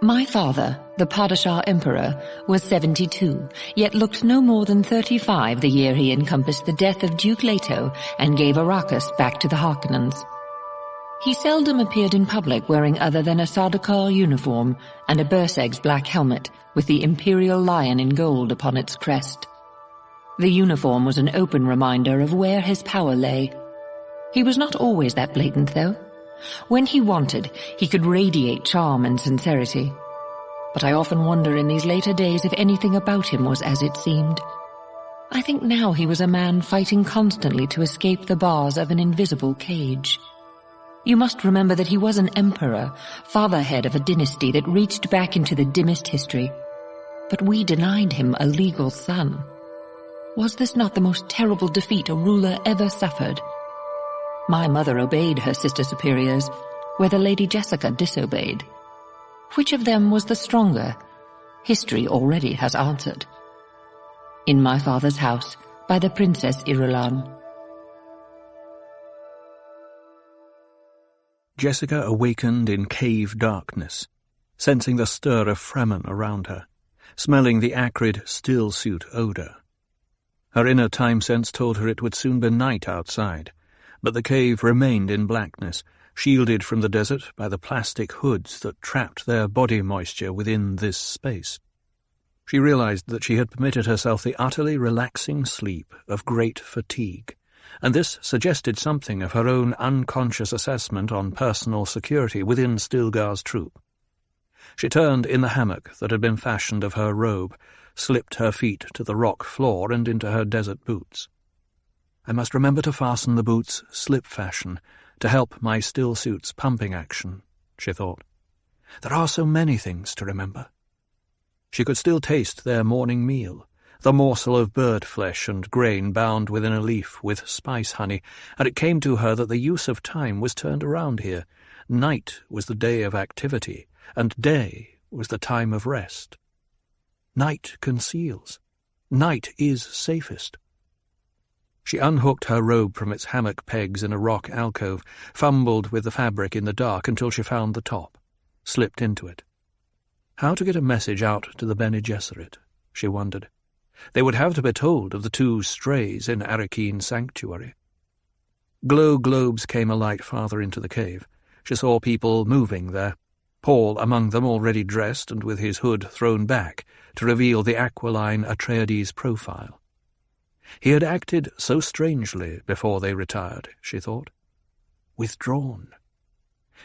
My father, the Padishah Emperor, was 72, yet looked no more than 35 the year he encompassed the death of Duke Leto and gave Arrakis back to the Harkonnens. He seldom appeared in public wearing other than a Sardaukar uniform and a Berserk's black helmet with the imperial lion in gold upon its crest. The uniform was an open reminder of where his power lay. He was not always that blatant, though. When he wanted, he could radiate charm and sincerity. But I often wonder in these later days if anything about him was as it seemed. I think now he was a man fighting constantly to escape the bars of an invisible cage. You must remember that he was an emperor, fatherhead of a dynasty that reached back into the dimmest history. But we denied him a legal son. Was this not the most terrible defeat a ruler ever suffered? My mother obeyed her sister superiors, whether Lady Jessica disobeyed. Which of them was the stronger? History already has answered. In my father's house, by the Princess Irulan. Jessica awakened in cave darkness, sensing the stir of Fremen around her, smelling the acrid still-suit odour. Her inner time sense told her it would soon be night outside, but the cave remained in blackness, shielded from the desert by the plastic hoods that trapped their body moisture within this space. She realized that she had permitted herself the utterly relaxing sleep of great fatigue, and this suggested something of her own unconscious assessment on personal security within Stilgar's troop. She turned in the hammock that had been fashioned of her robe, slipped her feet to the rock floor and into her desert boots. I must remember to fasten the boots slip fashion to help my still-suit's pumping action, she thought. There are so many things to remember. She could still taste their morning meal, the morsel of bird flesh and grain bound within a leaf with spice honey, and it came to her that the use of time was turned around here. Night was the day of activity, and day was the time of rest. Night conceals. Night is safest. She unhooked her robe from its hammock pegs in a rock alcove, fumbled with the fabric in the dark until she found the top, slipped into it. How to get a message out to the Bene Gesserit, she wondered. They would have to be told of the two strays in Arrakeen Sanctuary. Glow globes came alight farther into the cave. She saw people moving there, Paul among them already dressed and with his hood thrown back to reveal the aquiline Atreides profile. He had acted so strangely before they retired, she thought. Withdrawn.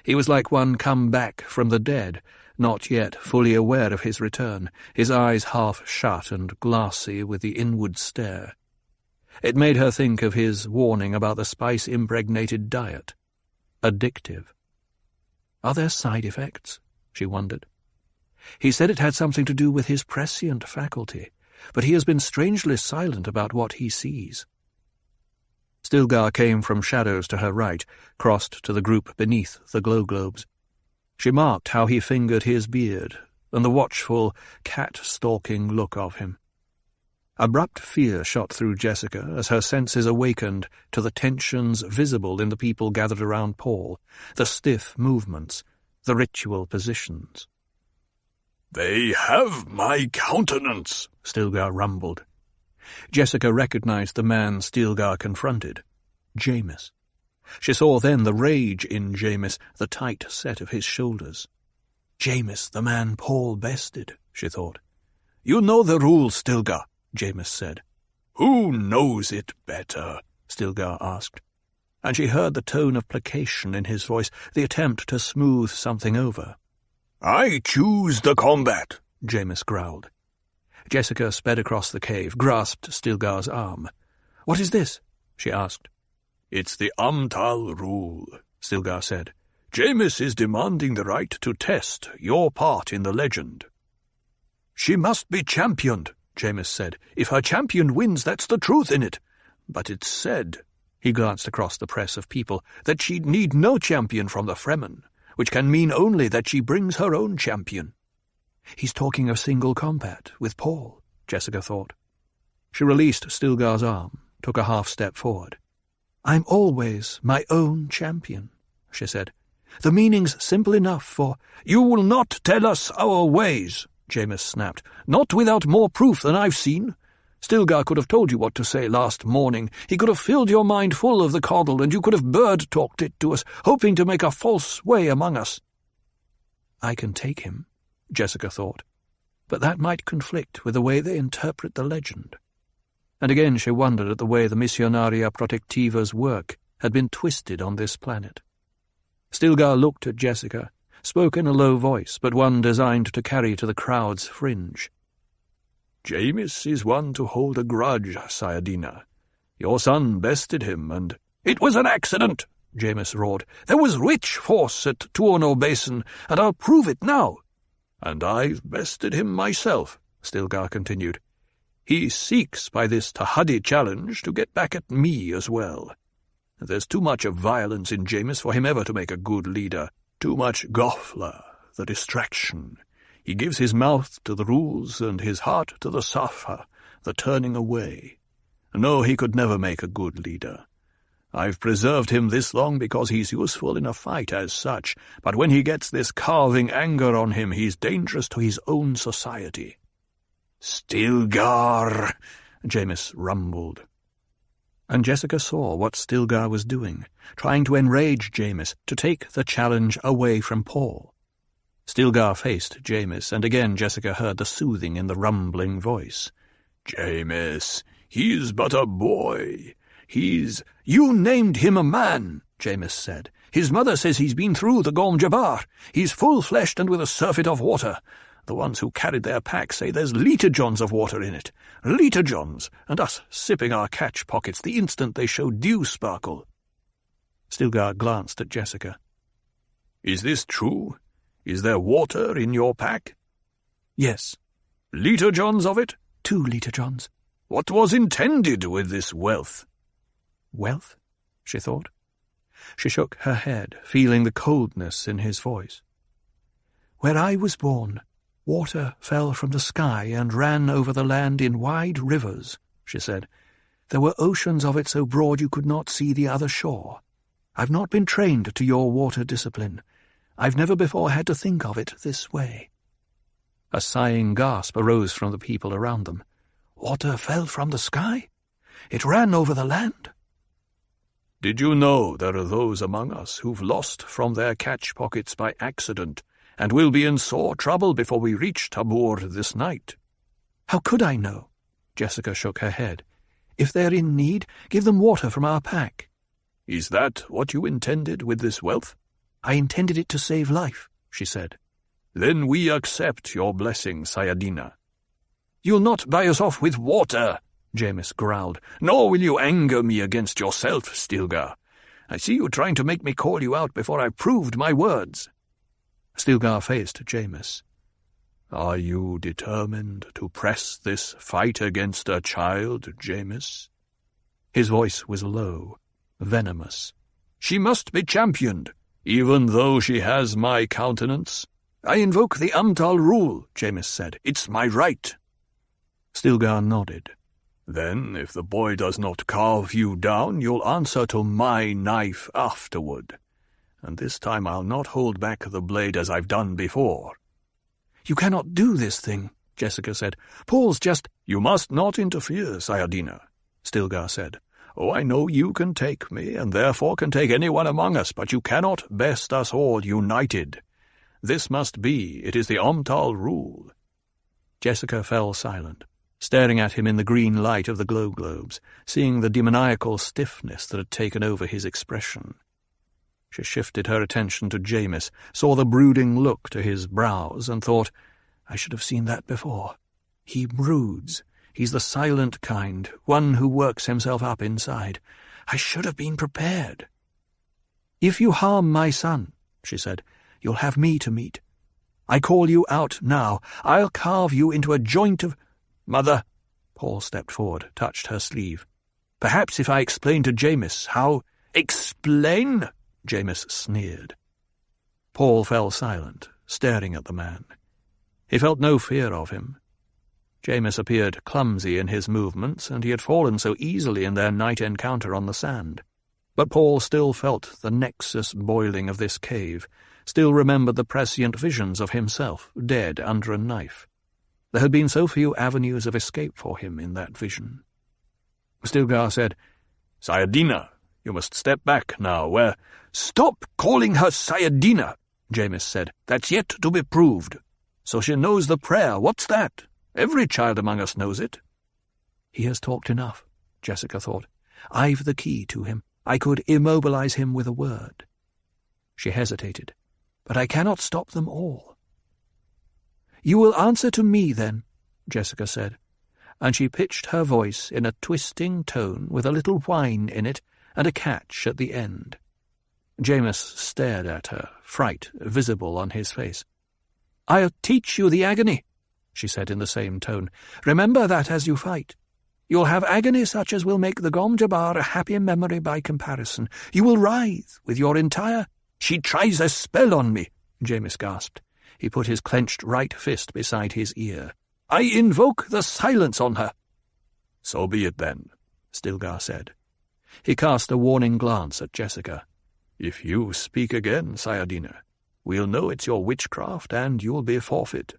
He was like one come back from the dead, not yet fully aware of his return, his eyes half shut and glassy with the inward stare. It made her think of his warning about the spice-impregnated diet. Addictive. Are there side effects? She wondered. He said it had something to do with his prescient faculty, but he has been strangely silent about what he sees. Stilgar came from shadows to her right, crossed to the group beneath the glow globes. She marked how he fingered his beard, and the watchful, cat-stalking look of him. Abrupt fear shot through Jessica as her senses awakened to the tensions visible in the people gathered around Paul, the stiff movements, the ritual positions. "They have my countenance," Stilgar rumbled. Jessica recognized the man Stilgar confronted, Jamis. She saw then the rage in Jamis, the tight set of his shoulders. Jamis, the man Paul bested, she thought. "You know the rules, Stilgar," Jamis said. "Who knows it better?" Stilgar asked. And she heard the tone of placation in his voice, the attempt to smooth something over. "I choose the combat," Jamis growled. Jessica sped across the cave, grasped Stilgar's arm. "What is this?" she asked. "It's the Amtal rule," Stilgar said. "Jamis is demanding the right to test your part in the legend." "She must be championed," Jamis said. "If her champion wins, that's the truth in it. But it's said," he glanced across the press of people, "that she'd need no champion from the Fremen, which can mean only that she brings her own champion." He's talking of single combat with Paul, Jessica thought. She released Stilgar's arm, took a half-step forward. "I'm always my own champion," she said. The meaning's simple enough for—" "You will not tell us our ways," Jameis snapped. "Not without more proof than I've seen. Stilgar could have told you what to say last morning. He could have filled your mind full of the coddle, and you could have bird-talked it to us, hoping to make a false way among us." I can take him, Jessica thought, but that might conflict with the way they interpret the legend. And again she wondered at the way the Missionaria Protectiva's work had been twisted on this planet. Stilgar looked at Jessica, spoke in a low voice, but one designed to carry to the crowd's fringe. "Jameis is one to hold a grudge, Sayadina. Your son bested him, and—" "It was an accident," Jameis roared. "There was witch force at Tuono Basin, and I'll prove it now." "And I've bested him myself," Stilgar continued. "He seeks by this Tahadi challenge to get back at me as well. There's too much of violence in Jameis for him ever to make a good leader. Too much Goffla, the distraction. He gives his mouth to the rules and his heart to the Safa, the turning away. No, he could never make a good leader. I've preserved him this long because he's useful in a fight as such, but when he gets this carving anger on him, he's dangerous to his own society." "Stilgar," Jameis rumbled. And Jessica saw what Stilgar was doing, trying to enrage Jameis, to take the challenge away from Paul. Stilgar faced Jameis, and again Jessica heard the soothing in the rumbling voice. "Jameis, he's but a boy. He's—" "You named him a man," Jameis said. "His mother says he's been through the Gorm Jabbar. He's full-fleshed and with a surfeit of water. The ones who carried their pack say there's litre-johns of water in it. Litre-johns, and us sipping our catch pockets the instant they show dew sparkle." Stilgar glanced at Jessica. "Is this true? Is there water in your pack?" "Yes." "Litre-johns of it?" 2 litre-johns. "What was intended with this wealth?" "Wealth?" she thought. She shook her head, feeling the coldness in his voice. "Where I was born, water fell from the sky and ran over the land in wide rivers," she said. "There were oceans of it so broad you could not see the other shore. I've not been trained to your water discipline. I've never before had to think of it this way." A sighing gasp arose from the people around them. "Water fell from the sky? It ran over the land?" "Did you know there are those among us who've lost from their catch pockets by accident, and will be in sore trouble before we reach Tabor this night?" "How could I know?" Jessica shook her head. "If they're in need, give them water from our pack." "Is that what you intended with this wealth?" "I intended it to save life," she said. "Then we accept your blessing, Sayadina." "You'll not buy us off with water," Jameis growled. "Nor will you anger me against yourself, Stilgar. I see you trying to make me call you out before I've proved my words." Stilgar faced Jameis. "Are you determined to press this fight against a child, Jameis?" His voice was low, venomous. "She must be championed, even though she has my countenance." "I invoke the Amtal rule," Jameis said. "It's my right." Stilgar nodded. "Then, if the boy does not carve you down, you'll answer to my knife afterward. And this time I'll not hold back the blade as I've done before." "You cannot do this thing," Jessica said. "Paul's just—" "You must not interfere, Sayadina," Stilgar said. "Oh, I know you can take me, and therefore can take anyone among us, but you cannot best us all united. This must be. It is the Amtal rule." Jessica fell silent, staring at him in the green light of the glow globes, seeing the demoniacal stiffness that had taken over his expression. She shifted her attention to Jameis, saw the brooding look to his brows, and thought, I should have seen that before. He broods. He's the silent kind, one who works himself up inside. I should have been prepared. "If you harm my son," she said, "you'll have me to meet. I call you out now. I'll carve you into a joint of—" "Mother," Paul stepped forward, touched her sleeve. "Perhaps if I explain to Jameis how—" "Explain?" Jameis sneered. Paul fell silent, staring at the man. He felt no fear of him. Jameis appeared clumsy in his movements, and he had fallen so easily in their night encounter on the sand. But Paul still felt the nexus boiling of this cave, still remembered the prescient visions of himself, dead under a knife. There had been so few avenues of escape for him in that vision. Stilgar said, "Sayadina, you must step back now, where—" "Stop calling her Sayadina," Jamis said. "That's yet to be proved. So she knows the prayer, what's that? Every child among us knows it." He has talked enough, Jessica thought. I've the key to him. I could immobilize him with a word. She hesitated. But I cannot stop them all. "You will answer to me, then," Jessica said, and she pitched her voice in a twisting tone with a little whine in it and a catch at the end. Jamis stared at her, fright visible on his face. "I'll teach you the agony," she said in the same tone. "Remember that as you fight. You'll have agony such as will make the Gom Jabbar a happy memory by comparison. You will writhe with your entire—" "She tries a spell on me," Jamis gasped. He put his clenched right fist beside his ear. "I invoke the silence on her." "So be it then," Stilgar said. He cast a warning glance at Jessica. "If you speak again, Sayadina, we'll know it's your witchcraft and you'll be forfeit."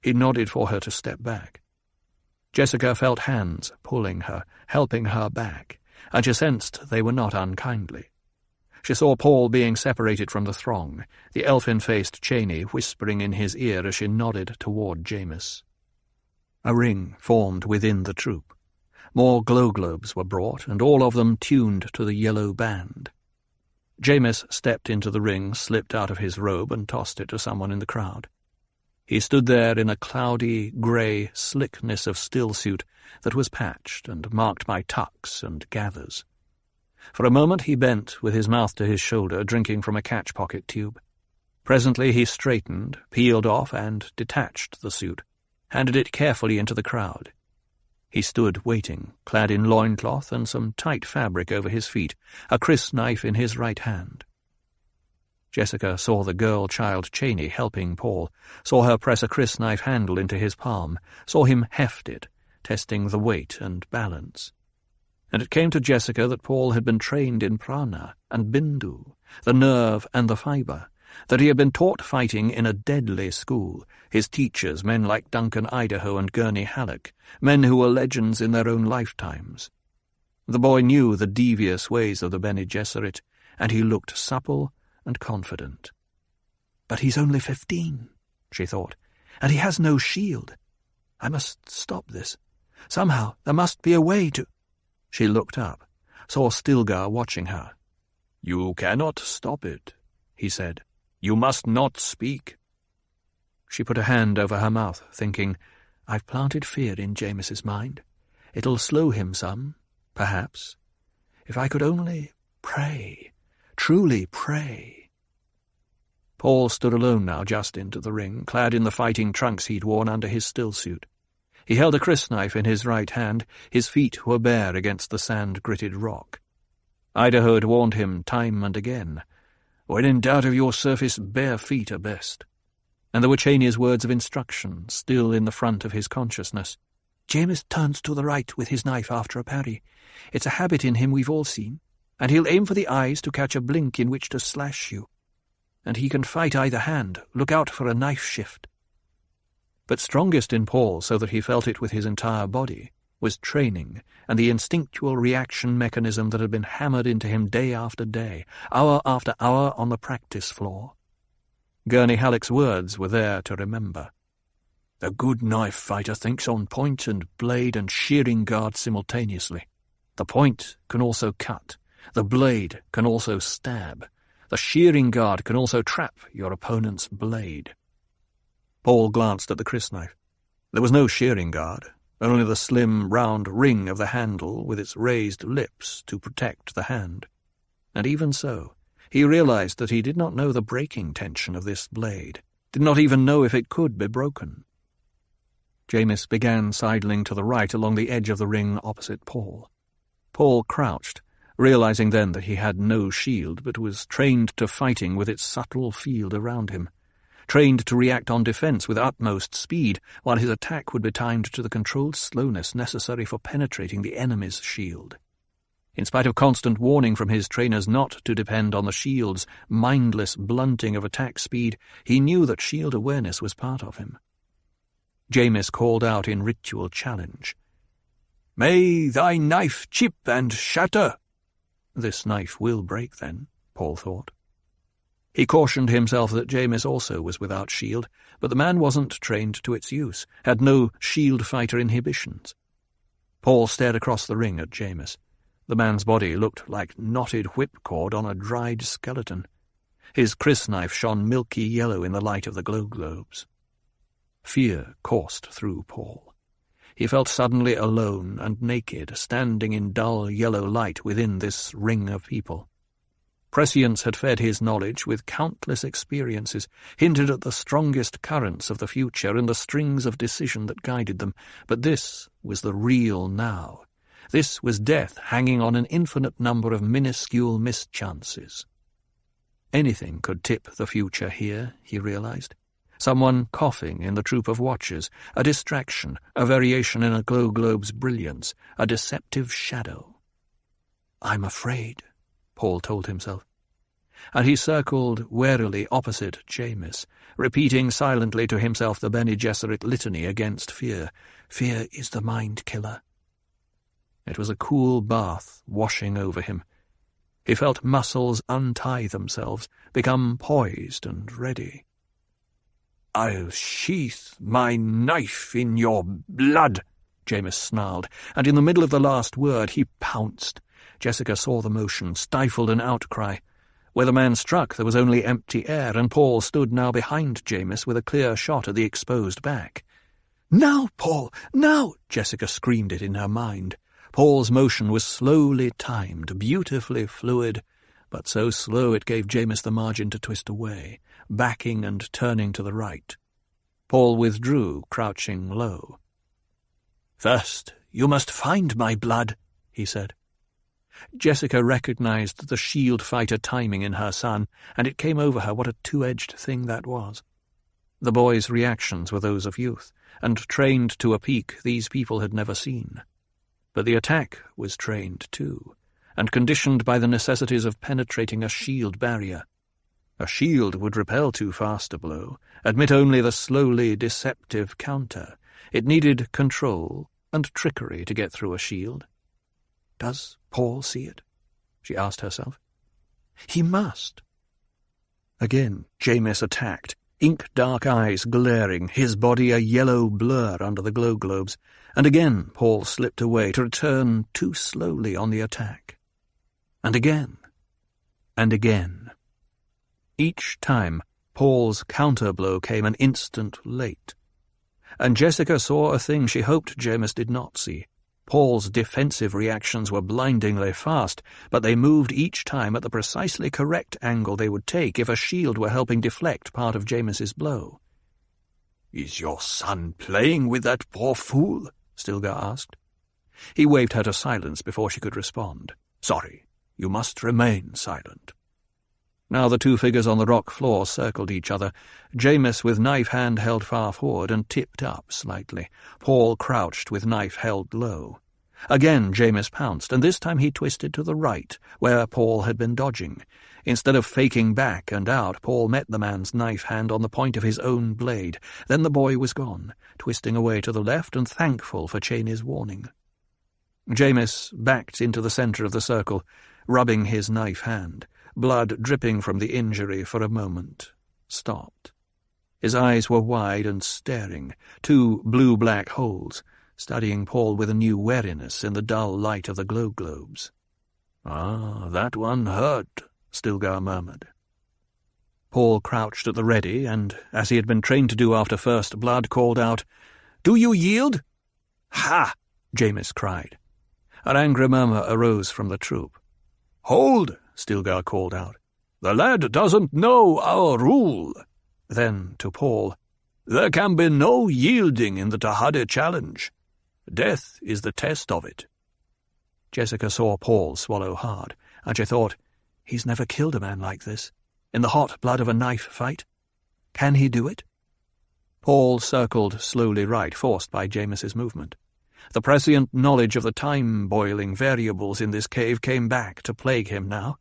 He nodded for her to step back. Jessica felt hands pulling her, helping her back, and she sensed they were not unkindly. She saw Paul being separated from the throng, the elfin-faced Cheney whispering in his ear as she nodded toward Jamis. A ring formed within the troop. More glow globes were brought, and all of them tuned to the yellow band. Jamis stepped into the ring, slipped out of his robe, and tossed it to someone in the crowd. He stood there in a cloudy, grey slickness of stillsuit that was patched and marked by tucks and gathers. For a moment he bent, with his mouth to his shoulder, drinking from a catch-pocket tube. Presently he straightened, peeled off, and detached the suit, handed it carefully into the crowd. He stood waiting, clad in loincloth and some tight fabric over his feet, a crysknife in his right hand. Jessica saw the girl-child Cheney helping Paul, saw her press a crysknife handle into his palm, saw him heft it, testing the weight and balance. And it came to Jessica that Paul had been trained in prana and bindu, the nerve and the fibre, that he had been taught fighting in a deadly school, his teachers men like Duncan Idaho and Gurney Halleck, men who were legends in their own lifetimes. The boy knew the devious ways of the Bene Gesserit, and he looked supple and confident. "But he's only 15, she thought, "and he has no shield. I must stop this. Somehow there must be a way to—" She looked up, saw Stilgar watching her. "You cannot stop it," he said. "You must not speak." She put a hand over her mouth, thinking, I've planted fear in Jamis's mind. It'll slow him some, perhaps. If I could only pray, truly pray. Paul stood alone now just into the ring, clad in the fighting trunks he'd worn under his stillsuit. He held a crysknife in his right hand, his feet were bare against the sand-gritted rock. Idaho had warned him time and again, "When in doubt of your surface, bare feet are best." And there were Cheney's words of instruction still in the front of his consciousness. "Jamis turns to the right with his knife after a parry. It's a habit in him we've all seen, and he'll aim for the eyes to catch a blink in which to slash you. And he can fight either hand. Look out for a knife shift." But strongest in Paul, so that he felt it with his entire body, was training and the instinctual reaction mechanism that had been hammered into him day after day, hour after hour on the practice floor. Gurney Halleck's words were there to remember. "The good knife fighter thinks on point and blade and shearing guard simultaneously. The point can also cut. The blade can also stab. The shearing guard can also trap your opponent's blade." Paul glanced at the crysknife. There was no shearing guard, only the slim, round ring of the handle with its raised lips to protect the hand. And even so, he realized that he did not know the breaking tension of this blade, did not even know if it could be broken. Jamis began sidling to the right along the edge of the ring opposite Paul. Paul crouched, realizing then that he had no shield but was trained to fighting with its subtle field around him, trained to react on defense with utmost speed, while his attack would be timed to the controlled slowness necessary for penetrating the enemy's shield. In spite of constant warning from his trainers not to depend on the shield's mindless blunting of attack speed, he knew that shield awareness was part of him. Jameis called out in ritual challenge. "May thy knife chip and shatter." This knife will break, then, Paul thought. He cautioned himself that Jameis also was without shield, but the man wasn't trained to its use, had no shield fighter inhibitions. Paul stared across the ring at Jameis. The man's body looked like knotted whipcord on a dried skeleton. His crysknife shone milky yellow in the light of the glow globes. Fear coursed through Paul. He felt suddenly alone and naked, standing in dull yellow light within this ring of people. Prescience had fed his knowledge with countless experiences, hinted at the strongest currents of the future and the strings of decision that guided them, but this was the real now. This was death hanging on an infinite number of minuscule mischances. Anything could tip the future here, he realized. Someone coughing in the troop of watchers, a distraction, a variation in a glow globe's brilliance, a deceptive shadow. "I'm afraid," Paul told himself. And he circled warily opposite Jameis, repeating silently to himself the Bene Gesserit litany against fear. Fear is the mind killer. It was a cool bath washing over him. He felt muscles untie themselves, become poised and ready. "I'll sheath my knife in your blood," Jameis snarled, and in the middle of the last word he pounced. Jessica saw the motion, stifled an outcry. Where the man struck there was only empty air, and Paul stood now behind Jameis with a clear shot at the exposed back. "Now, Paul, now!" Jessica screamed it in her mind. Paul's motion was slowly timed, beautifully fluid, but so slow it gave Jameis the margin to twist away, backing and turning to the right. Paul withdrew, crouching low. "First, you must find my blood," he said. Jessica recognized the shield fighter timing in her son, and it came over her what a two-edged thing that was. The boy's reactions were those of youth, and trained to a peak these people had never seen. But the attack was trained too, and conditioned by the necessities of penetrating a shield barrier. A shield would repel too fast a blow, admit only the slowly deceptive counter. It needed control and trickery to get through a shield. Does Paul see it? She asked herself. He must. Again Jameis attacked, ink-dark eyes glaring, his body a yellow blur under the glow globes, and again Paul slipped away to return too slowly on the attack. And again. And again. Each time Paul's counter-blow came an instant late. And Jessica saw a thing she hoped Jameis did not see. Paul's defensive reactions were blindingly fast, but they moved each time at the precisely correct angle they would take if a shield were helping deflect part of Jameis's blow. "Is your son playing with that poor fool?" Stilgar asked. He waved her to silence before she could respond. "Sorry, you must remain silent." Now the two figures on the rock floor circled each other, Jameis with knife hand held far forward and tipped up slightly, Paul crouched with knife held low. Again Jameis pounced, and this time he twisted to the right, where Paul had been dodging. Instead of faking back and out, Paul met the man's knife hand on the point of his own blade. Then the boy was gone, twisting away to the left and thankful for Cheney's warning. Jameis backed into the center of the circle, rubbing his knife hand. Blood dripping from the injury for a moment, stopped. His eyes were wide and staring, two blue-black holes, studying Paul with a new wariness in the dull light of the glow globes. "Ah, that one hurt," Stilgar murmured. Paul crouched at the ready, and, as he had been trained to do after first blood, called out, "Do you yield?" "Ha!" Jameis cried. An angry murmur arose from the troop. "Hold!" Stilgar called out. "The lad doesn't know our rule." Then, to Paul, "There can be no yielding in the Tahadi challenge. Death is the test of it." Jessica saw Paul swallow hard, and she thought, he's never killed a man like this, in the hot blood of a knife fight. Can he do it? Paul circled slowly right, forced by Jameis's movement. The prescient knowledge of the time-boiling variables in this cave came back to plague him now.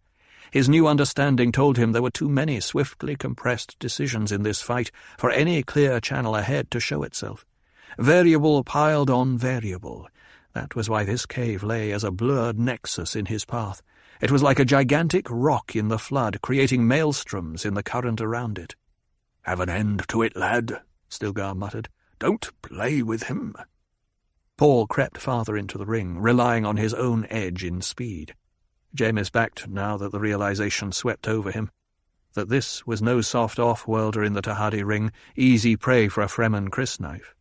His new understanding told him there were too many swiftly compressed decisions in this fight for any clear channel ahead to show itself. Variable piled on variable. That was why this cave lay as a blurred nexus in his path. It was like a gigantic rock in the flood, creating maelstroms in the current around it. "Have an end to it, lad," Stilgar muttered. "Don't play with him." Paul crept farther into the ring, relying on his own edge in speed. Jamis backed now that the realization swept over him, that this was no soft off-worlder in the Tahadi ring, easy prey for a Fremen crysknife.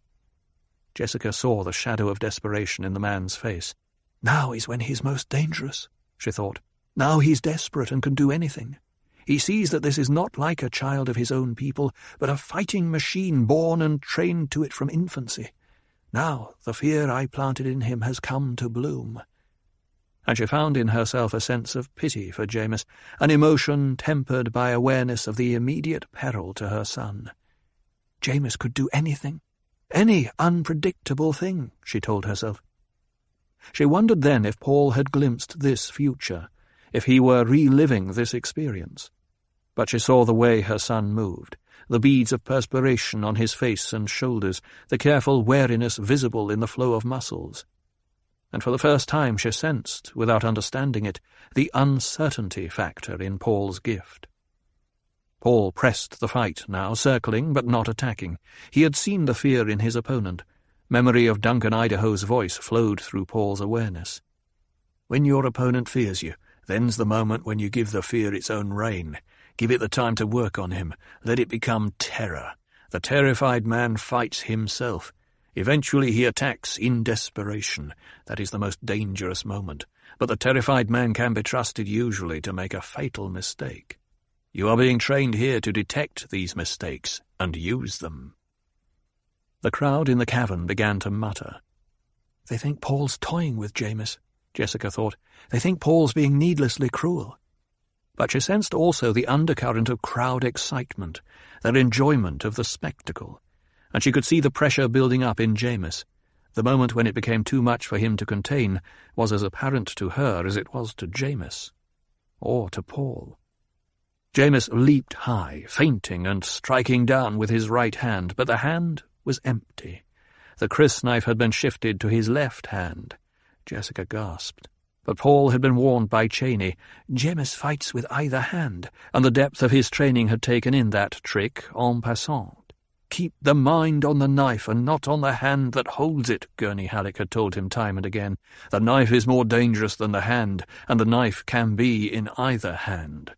Jessica saw the shadow of desperation in the man's face. Now is when he's most dangerous, she thought. Now he's desperate and can do anything. He sees that this is not like a child of his own people, but a fighting machine born and trained to it from infancy. Now the fear I planted in him has come to bloom. And she found in herself a sense of pity for Jamis, an emotion tempered by awareness of the immediate peril to her son. Jamis could do anything, any unpredictable thing, she told herself. She wondered then if Paul had glimpsed this future, if he were reliving this experience. But she saw the way her son moved, the beads of perspiration on his face and shoulders, the careful wariness visible in the flow of muscles. And for the first time she sensed, without understanding it, the uncertainty factor in Paul's gift. Paul pressed the fight now, circling but not attacking. He had seen the fear in his opponent. Memory of Duncan Idaho's voice flowed through Paul's awareness. "When your opponent fears you, then's the moment when you give the fear its own reign. Give it the time to work on him. Let it become terror. The terrified man fights himself. Eventually he attacks in desperation. That is the most dangerous moment. But the terrified man can be trusted usually to make a fatal mistake. You are being trained here to detect these mistakes and use them." The crowd in the cavern began to mutter. "They think Paul's toying with Jamis," Jessica thought. "They think Paul's being needlessly cruel." But she sensed also the undercurrent of crowd excitement, their enjoyment of the spectacle, and she could see the pressure building up in Jamis. The moment when it became too much for him to contain was as apparent to her as it was to Jamis, or to Paul. Jamis leaped high, feinting and striking down with his right hand, but the hand was empty. The crysknife had been shifted to his left hand. Jessica gasped. But Paul had been warned by Cheney. Jamis fights with either hand, and the depth of his training had taken in that trick en passant. "Keep the mind on the knife and not on the hand that holds it," Gurney Halleck had told him time and again. "The knife is more dangerous than the hand, and the knife can be in either hand."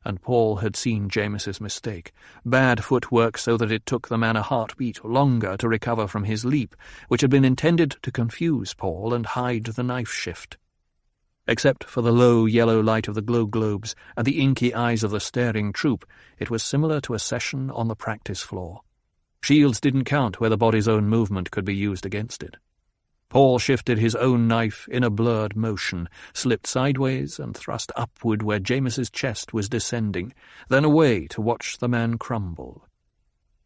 And Paul had seen Jamis's mistake. Bad footwork so that it took the man a heartbeat longer to recover from his leap, which had been intended to confuse Paul and hide the knife shift. Except for the low yellow light of the glow globes and the inky eyes of the staring troop, it was similar to a session on the practice floor. Shields didn't count where the body's own movement could be used against it. Paul shifted his own knife in a blurred motion, slipped sideways and thrust upward where Jamis's chest was descending, then away to watch the man crumble.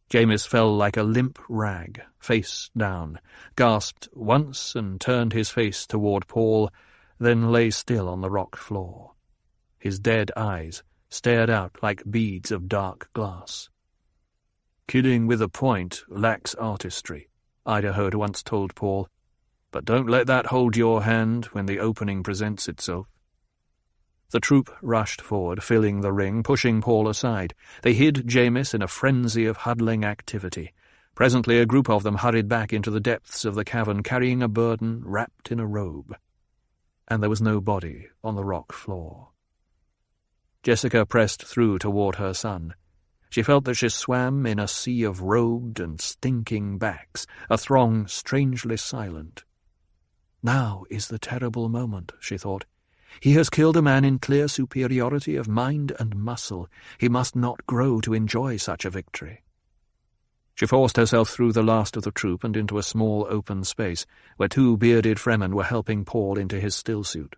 Jamis fell like a limp rag, face down, gasped once and turned his face toward Paul, then lay still on the rock floor. His dead eyes stared out like beads of dark glass. "Killing with a point lacks artistry," Idaho had once told Paul. "But don't let that hold your hand when the opening presents itself." The troop rushed forward, filling the ring, pushing Paul aside. They hid Jamis in a frenzy of huddling activity. Presently a group of them hurried back into the depths of the cavern, carrying a burden wrapped in a robe. And there was no body on the rock floor. Jessica pressed through toward her son. She felt that she swam in a sea of robed and stinking backs, a throng strangely silent. Now is the terrible moment, she thought. He has killed a man in clear superiority of mind and muscle. He must not grow to enjoy such a victory. She forced herself through the last of the troop and into a small open space, where two bearded Fremen were helping Paul into his stillsuit.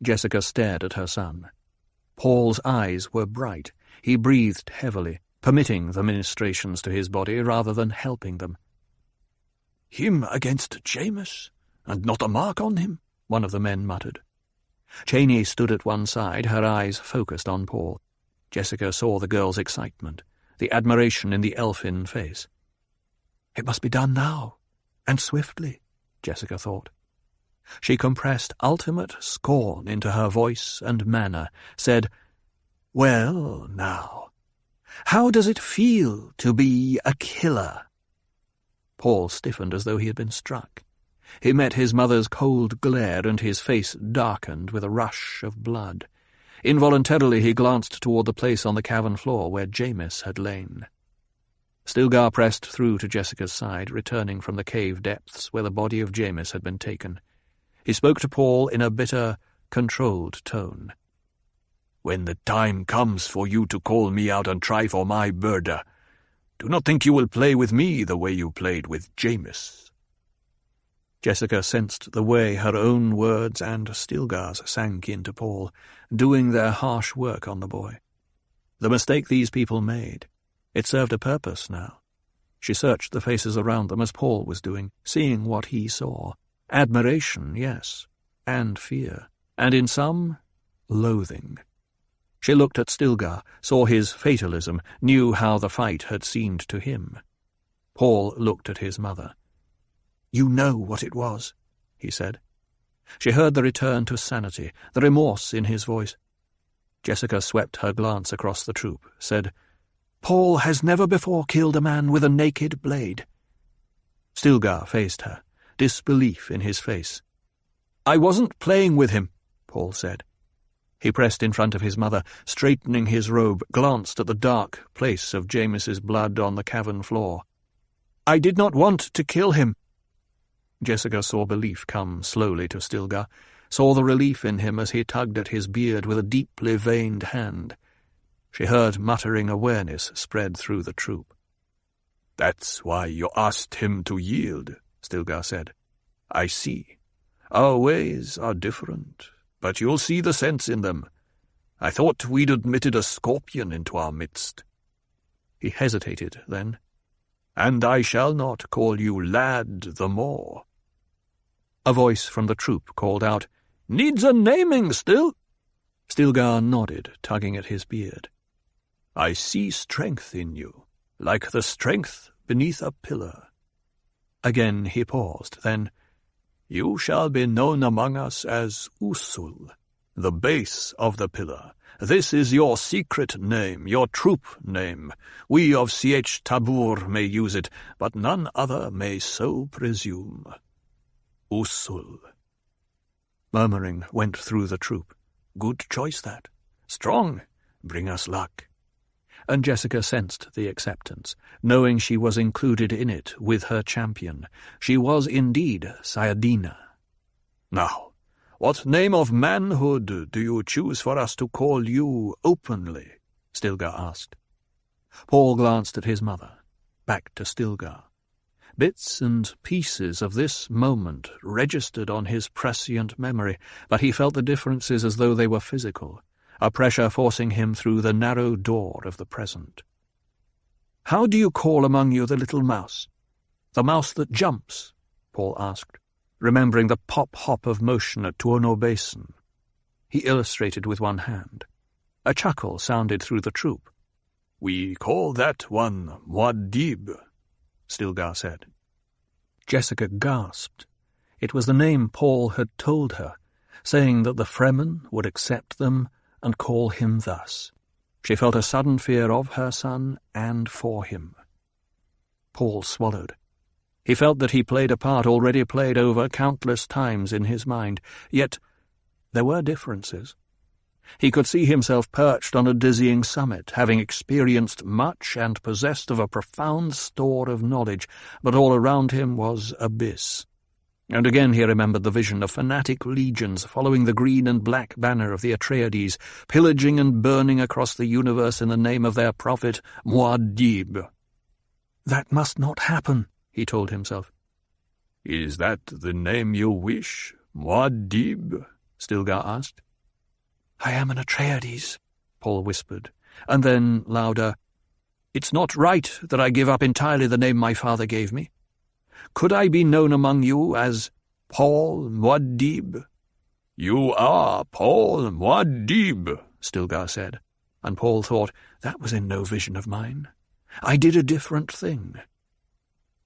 Jessica stared at her son. Paul's eyes were bright. He breathed heavily, permitting the ministrations to his body rather than helping them. Him against Jameis, and not a mark on him, one of the men muttered. Cheney stood at one side, her eyes focused on Paul. Jessica saw the girl's excitement, the admiration in the elfin face. It must be done now, and swiftly, Jessica thought. She compressed ultimate scorn into her voice and manner, said, "Well, now, how does it feel to be a killer?" Paul stiffened as though he had been struck. He met his mother's cold glare, and his face darkened with a rush of blood. Involuntarily he glanced toward the place on the cavern floor where Jameis had lain. Stilgar pressed through to Jessica's side, returning from the cave depths where the body of Jameis had been taken. He spoke to Paul in a bitter, controlled tone. "When the time comes for you to call me out and try for my murder, do not think you will play with me the way you played with Jameis." Jessica sensed the way her own words and Stilgar's sank into Paul, doing their harsh work on the boy. The mistake these people made, it served a purpose now. She searched the faces around them as Paul was doing, seeing what he saw. Admiration, yes, and fear, and in some, loathing. She looked at Stilgar, saw his fatalism, knew how the fight had seemed to him. Paul looked at his mother. "You know what it was," he said. She heard the return to sanity, the remorse in his voice. Jessica swept her glance across the troop, said, "Paul has never before killed a man with a naked blade." Stilgar faced her, disbelief in his face. "I wasn't playing with him," Paul said. He pressed in front of his mother, straightening his robe, glanced at the dark place of Jameis's blood on the cavern floor. "I did not want to kill him." Jessica saw belief come slowly to Stilgar, saw the relief in him as he tugged at his beard with a deeply veined hand. She heard muttering awareness spread through the troop. "That's why you asked him to yield," Stilgar said. "I see. Our ways are different, but you'll see the sense in them. I thought we'd admitted a scorpion into our midst." He hesitated then. "And I shall not call you lad the more." A voice from the troop called out, "Needs a naming still." Stilgar nodded, tugging at his beard. "I see strength in you, like the strength beneath a pillar." Again he paused, then, "You shall be known among us as Usul, the base of the pillar. This is your secret name, your troop name. We of Sietch Tabur may use it, but none other may so presume. Usul." Murmuring went through the troop. Good choice, that. Strong. Bring us luck. And Jessica sensed the acceptance, knowing she was included in it with her champion. She was indeed Sayadina. "Now, what name of manhood do you choose for us to call you openly?" Stilgar asked. Paul glanced at his mother, back to Stilgar. Bits and pieces of this moment registered on his prescient memory, but he felt the differences as though they were physical, a pressure forcing him through the narrow door of the present. "How do you call among you the little mouse? The mouse that jumps?" Paul asked, remembering the pop-hop of motion at Tuono Basin. He illustrated with one hand. A chuckle sounded through the troop. "We call that one Muad'Dib," Stilgar said. Jessica gasped. It was the name Paul had told her, saying that the Fremen would accept them and call him thus. She felt a sudden fear of her son and for him. Paul swallowed. He felt that he played a part already played over countless times in his mind, yet there were differences. He could see himself perched on a dizzying summit, having experienced much and possessed of a profound store of knowledge, but all around him was abyss. And again he remembered the vision of fanatic legions following the green and black banner of the Atreides, pillaging and burning across the universe in the name of their prophet Muad'Dib. That must not happen, he told himself. "Is that the name you wish, Muad'Dib?" Stilgar asked. "I am an Atreides," Paul whispered, and then, louder, "It's not right that I give up entirely the name my father gave me. Could I be known among you as Paul Muad'Dib?" "You are Paul Muad'Dib," Stilgar said, and Paul thought, that was in no vision of mine. I did a different thing.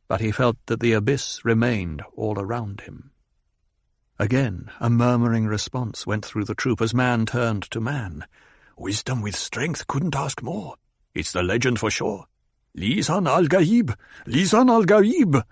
But he felt that the abyss remained all around him. Again, a murmuring response went through the troop as man turned to man. "Wisdom with strength couldn't ask more. It's the legend for sure. Lisan al-Gaib! Lisan al-Gaib!"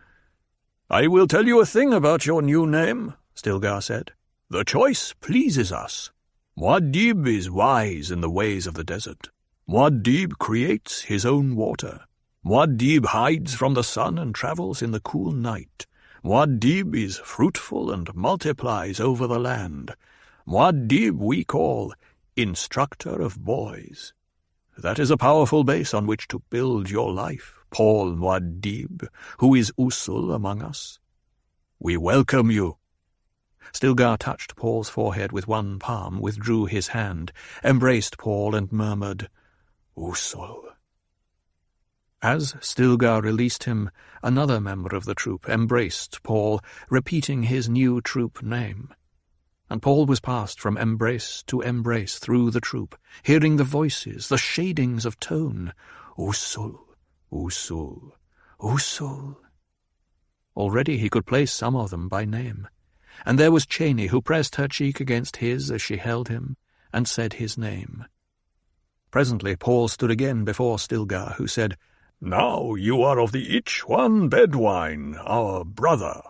"I will tell you a thing about your new name," Stilgar said. "The choice pleases us. Muad'Dib is wise in the ways of the desert. Muad'Dib creates his own water. Muad'Dib hides from the sun and travels in the cool night. Muad'Dib is fruitful and multiplies over the land. Muad'Dib we call instructor of boys. That is a powerful base on which to build your life, Paul Muad'Dib, who is Usul among us. We welcome you." Stilgar touched Paul's forehead with one palm, withdrew his hand, embraced Paul and murmured, "Usul." As Stilgar released him, another member of the troop embraced Paul, repeating his new troop name. And Paul was passed from embrace to embrace through the troop, hearing the voices, the shadings of tone. Usul, Usul, Usul. Already he could place some of them by name. And there was Cheney, who pressed her cheek against his as she held him, and said his name. Presently Paul stood again before Stilgar, who said, "Now you are of the Ichwan Bedouin, our brother."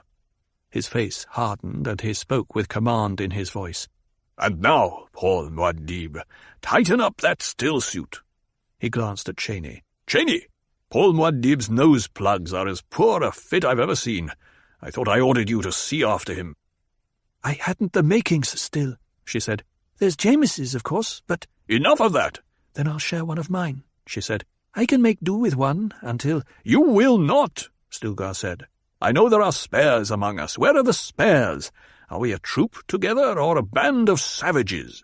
His face hardened, and he spoke with command in his voice. "And now, Paul Muad'Dib, tighten up that still suit." He glanced at Cheney. "Cheney, Paul Muad'Dib's nose plugs are as poor a fit I've ever seen. I thought I ordered you to see after him." "I hadn't the makings still," she said. "There's James's, of course, but—" "Enough of that." "Then I'll share one of mine," she said. "I can make do with one until—" "You will not," Stilgar said. "I know there are spares among us. Where are the spares? Are we a troop together, or a band of savages?"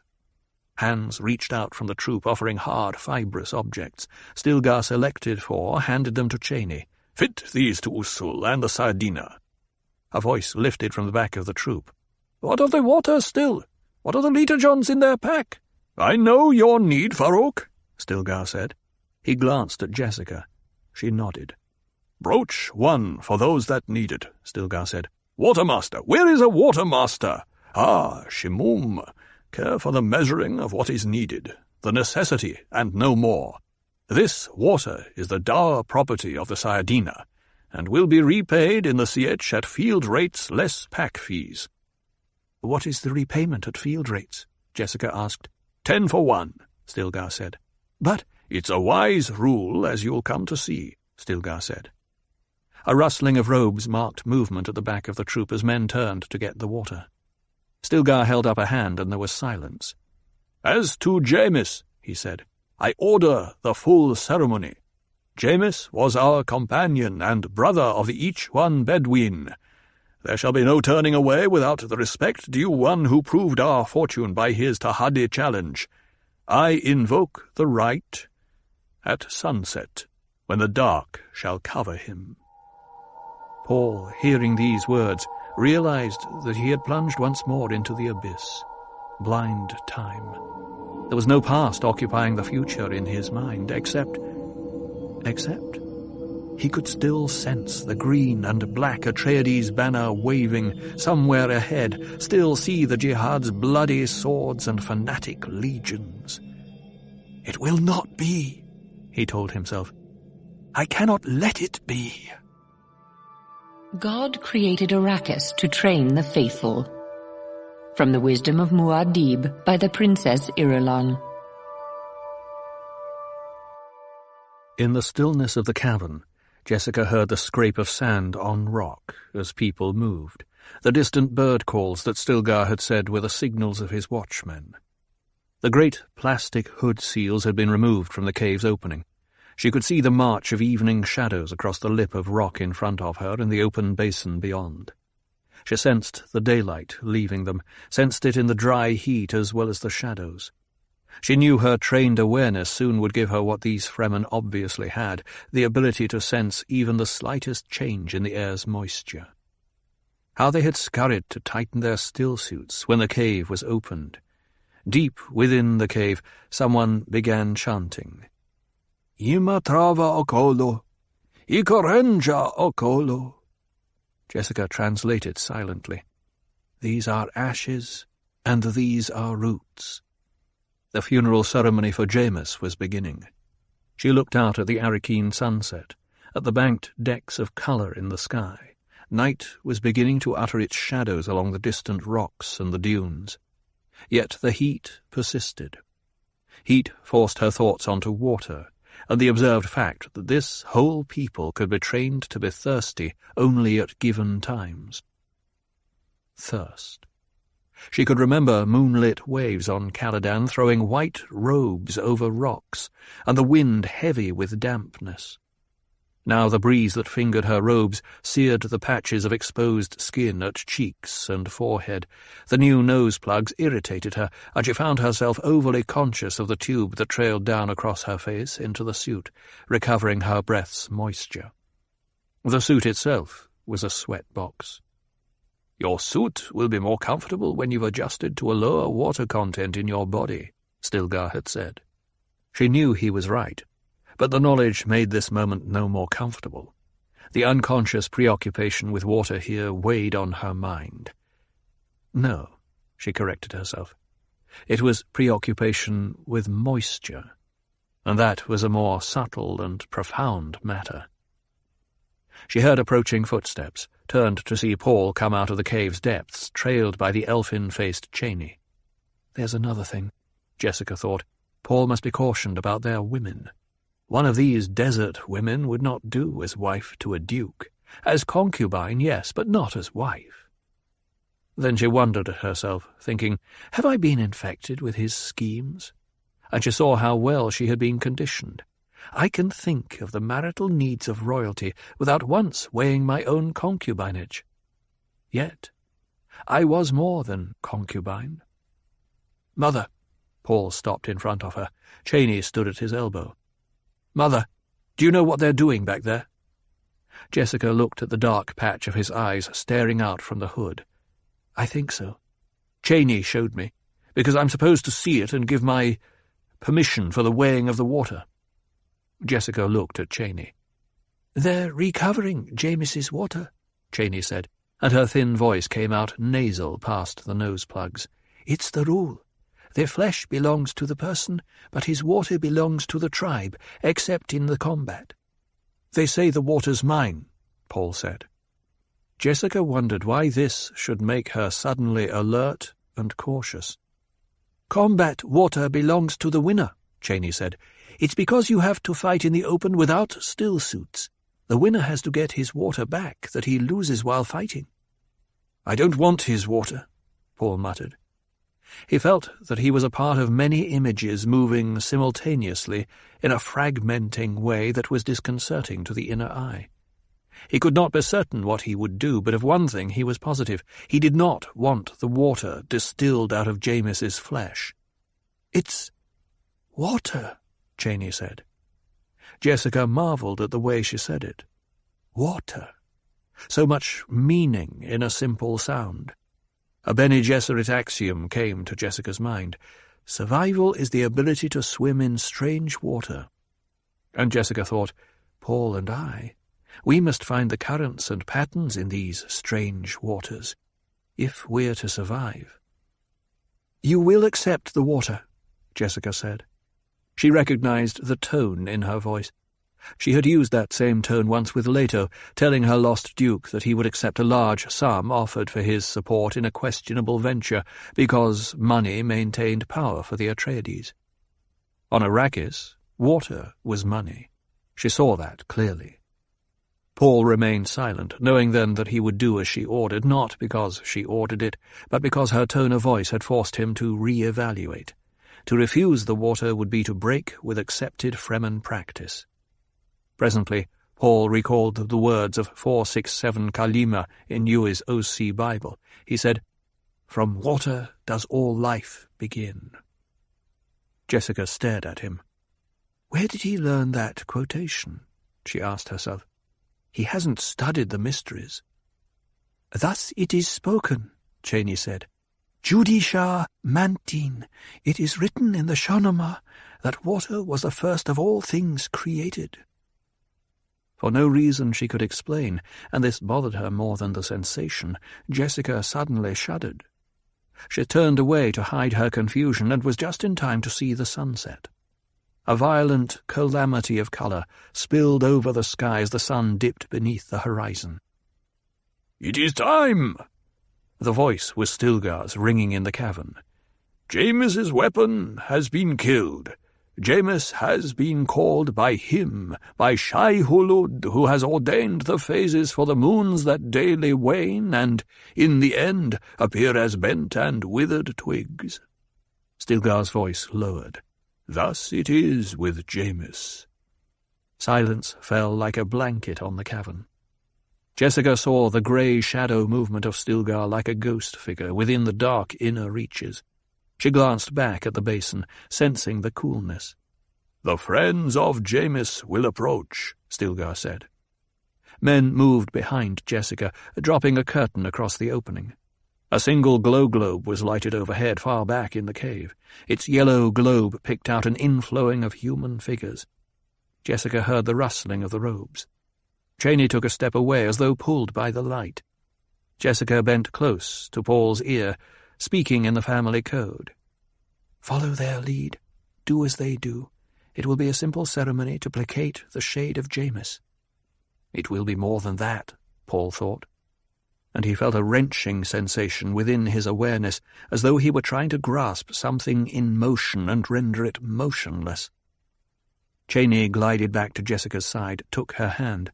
Hands reached out from the troop, offering hard, fibrous objects. Stilgar selected 4, handed them to Cheney. "Fit these to Usul and the Sardina." A voice lifted from the back of the troop. "What of the water still? What of the Lita-Johns in their pack?" "I know your need, Farouk," Stilgar said. He glanced at Jessica. She nodded. "Broach 1 for those that need it," Stilgar said. "Watermaster, where is a watermaster? Ah, Shimum, care for the measuring of what is needed, the necessity and no more. This water is the dower property of the Sardina, and will be repaid in the Sietch at field rates less pack fees." "What is the repayment at field rates?" Jessica asked. 10 for 1, Stilgar said. "But—" "It's a wise rule, as you'll come to see," Stilgar said. A rustling of robes marked movement at the back of the troop as men turned to get the water. Stilgar held up a hand, and there was silence. "As to Jamis," he said, "I order the full ceremony. Jamis was our companion and brother of the Ichwan Bedouin. There shall be no turning away without the respect due one who proved our fortune by his Tahadi challenge. I invoke the right at sunset, when the dark shall cover him." Paul, hearing these words, realized that he had plunged once more into the abyss. Blind time. There was no past occupying the future in his mind, except he could still sense the green and black Atreides banner waving somewhere ahead, still see the jihad's bloody swords and fanatic legions. "It will not be," he told himself. "I cannot let it be." God created Arrakis to train the faithful. From the Wisdom of Muad'Dib by the Princess Irulan. In the stillness of the cavern, Jessica heard the scrape of sand on rock as people moved, the distant bird calls that Stilgar had said were the signals of his watchmen. The great plastic hood seals had been removed from the cave's opening. She could see the march of evening shadows across the lip of rock in front of her and the open basin beyond. She sensed the daylight leaving them, sensed it in the dry heat as well as the shadows. She knew her trained awareness soon would give her what these Fremen obviously had, the ability to sense even the slightest change in the air's moisture. How they had scurried to tighten their still suits when the cave was opened. Deep within the cave, someone began chanting. Ima trava okolo, ikorenja okolo. Jessica translated silently. These are ashes, and these are roots. The funeral ceremony for Jameis was beginning. She looked out at the Arakeen sunset, at the banked decks of colour in the sky. Night was beginning to utter its shadows along the distant rocks and the dunes. Yet the heat persisted. Heat forced her thoughts onto water, and the observed fact that this whole people could be trained to be thirsty only at given times. Thirst. She could remember moonlit waves on Caladan throwing white robes over rocks, and the wind heavy with dampness. Now the breeze that fingered her robes seared the patches of exposed skin at cheeks and forehead. The new nose plugs irritated her, and she found herself overly conscious of the tube that trailed down across her face into the suit, recovering her breath's moisture. The suit itself was a sweat box. Your suit will be more comfortable when you've adjusted to a lower water content in your body, Stilgar had said. She knew he was right, but the knowledge made this moment no more comfortable. The unconscious preoccupation with water here weighed on her mind. No, she corrected herself. It was preoccupation with moisture, and that was a more subtle and profound matter. She heard approaching footsteps, turned to see Paul come out of the cave's depths, trailed by the elfin-faced Cheney. There's another thing, Jessica thought. Paul must be cautioned about their women. One of these desert women would not do as wife to a duke. As concubine, yes, but not as wife. Then she wondered at herself, thinking, have I been infected with his schemes? And she saw how well she had been conditioned. I can think of the marital needs of royalty without once weighing my own concubinage. Yet, I was more than concubine. Mother, Paul stopped in front of her. Cheney stood at his elbow. Mother, do you know what they're doing back there? Jessica looked at the dark patch of his eyes staring out from the hood. I think so. Cheney showed me, because I'm supposed to see it and give my permission for the weighing of the water. Jessica looked at Cheney. They're recovering Jameis's water, Cheney said, and her thin voice came out nasal past the nose plugs. It's the rule. Their flesh belongs to the person, but his water belongs to the tribe, except in the combat. They say the water's mine, Paul said. Jessica wondered why this should make her suddenly alert and cautious. Combat water belongs to the winner, Cheney said. It's because you have to fight in the open without still suits. The winner has to get his water back that he loses while fighting. I don't want his water, Paul muttered. He felt that he was a part of many images moving simultaneously in a fragmenting way that was disconcerting to the inner eye. He could not be certain what he would do, but of one thing he was positive. He did not want the water distilled out of Jameis's flesh. It's water, Cheney said. Jessica marvelled at the way she said it. Water. So much meaning in a simple sound. A Bene Gesserit axiom came to Jessica's mind. Survival is the ability to swim in strange water. And Jessica thought, Paul and I, we must find the currents and patterns in these strange waters, if we're to survive. You will accept the water, Jessica said. She recognized the tone in her voice. She had used that same tone once with Leto, telling her lost duke that he would accept a large sum offered for his support in a questionable venture because money maintained power for the Atreides. On Arrakis, water was money. She saw that clearly. Paul remained silent, knowing then that he would do as she ordered, not because she ordered it, but because her tone of voice had forced him to re-evaluate. To refuse the water would be to break with accepted Fremen practice. Presently, Paul recalled the words of 467 Kalima in Yui's OC Bible. He said, "From water does all life begin." Jessica stared at him. Where did he learn that quotation? She asked herself. He hasn't studied the mysteries. Thus it is spoken, Cheney said. Judicia mantin. It is written in the Shahnameh that water was the first of all things created. For no reason she could explain, and this bothered her more than the sensation, Jessica suddenly shuddered. She turned away to hide her confusion and was just in time to see the sunset. A violent calamity of colour spilled over the sky as the sun dipped beneath the horizon. "It is time!" The voice was Stilgar's, ringing in the cavern. "James's weapon has been killed. James has been called by him, by Shai Hulud, who has ordained the phases for the moons that daily wane and, in the end, appear as bent and withered twigs." Stilgar's voice lowered. "Thus it is with James." Silence fell like a blanket on the cavern. Jessica saw the grey shadow movement of Stilgar like a ghost figure within the dark inner reaches. She glanced back at the basin, sensing the coolness. "The friends of James will approach," Stilgar said. Men moved behind Jessica, dropping a curtain across the opening. A single glow globe was lighted overhead far back in the cave. Its yellow globe picked out an inflowing of human figures. Jessica heard the rustling of the robes. Cheney took a step away as though pulled by the light. Jessica bent close to Paul's ear, speaking in the family code. "Follow their lead. Do as they do. It will be a simple ceremony to placate the shade of Jamis." It will be more than that, Paul thought, and he felt a wrenching sensation within his awareness, as though he were trying to grasp something in motion and render it motionless. Cheney glided back to Jessica's side, took her hand.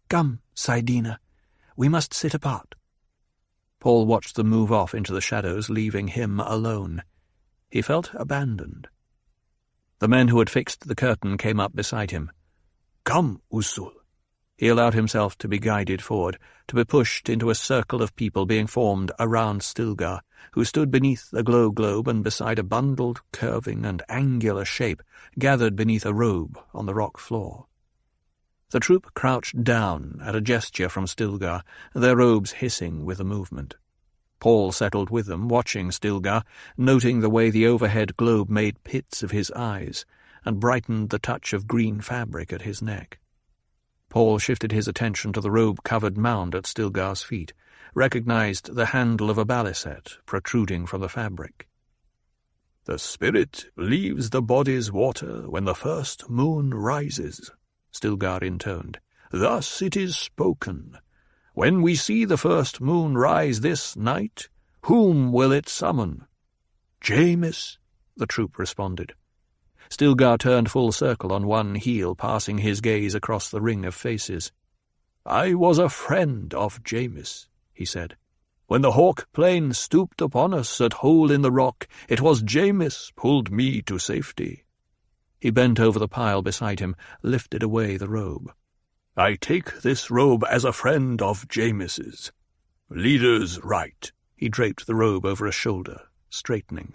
"Come, Saidina. We must sit apart." Paul watched them move off into the shadows, leaving him alone. He felt abandoned. The men who had fixed the curtain came up beside him. "Come, Usul." He allowed himself to be guided forward, to be pushed into a circle of people being formed around Stilgar, who stood beneath the glow globe and beside a bundled, curving and angular shape gathered beneath a robe on the rock floor. The troop crouched down at a gesture from Stilgar, their robes hissing with the movement. Paul settled with them, watching Stilgar, noting the way the overhead globe made pits of his eyes and brightened the touch of green fabric at his neck. Paul shifted his attention to the robe-covered mound at Stilgar's feet, recognized the handle of a balisette protruding from the fabric. "The spirit leaves the body's water when the first moon rises," Stilgar intoned. "Thus it is spoken. When we see the first moon rise this night, whom will it summon?" "Jamis," the troop responded. Stilgar turned full circle on one heel, passing his gaze across the ring of faces. "I was a friend of Jamis," he said. "When the Hawk Plain stooped upon us at Hole in the Rock, it was Jamis pulled me to safety." He bent over the pile beside him, lifted away the robe. "I take this robe as a friend of Jamis's. Leader's right." He draped the robe over a shoulder, straightening.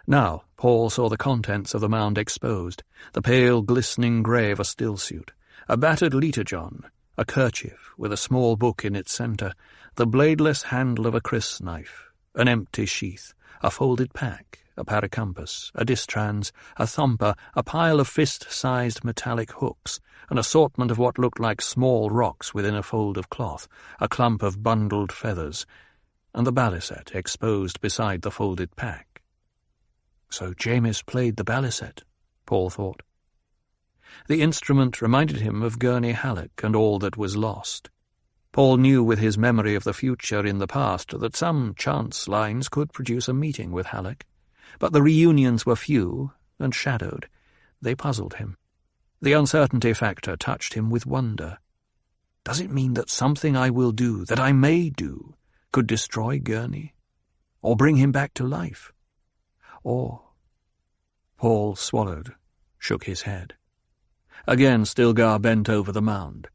Now Paul saw the contents of the mound exposed, the pale, glistening grey of a stillsuit, a battered leiter-john, a kerchief with a small book in its centre, the bladeless handle of a crysknife, an empty sheath, a folded pack, a paracampus, a distrans, a thumper, a pile of fist-sized metallic hooks, an assortment of what looked like small rocks within a fold of cloth, a clump of bundled feathers, and the balisette exposed beside the folded pack. So Jamis played the balisette, Paul thought. The instrument reminded him of Gurney Halleck and all that was lost. Paul knew with his memory of the future in the past that some chance lines could produce a meeting with Halleck, but the reunions were few and shadowed. They puzzled him. The uncertainty factor touched him with wonder. Does it mean that something I will do, that I may do, could destroy Gurney? Or bring him back to life? Or... Paul swallowed, shook his head. Again Stilgar bent over the mound.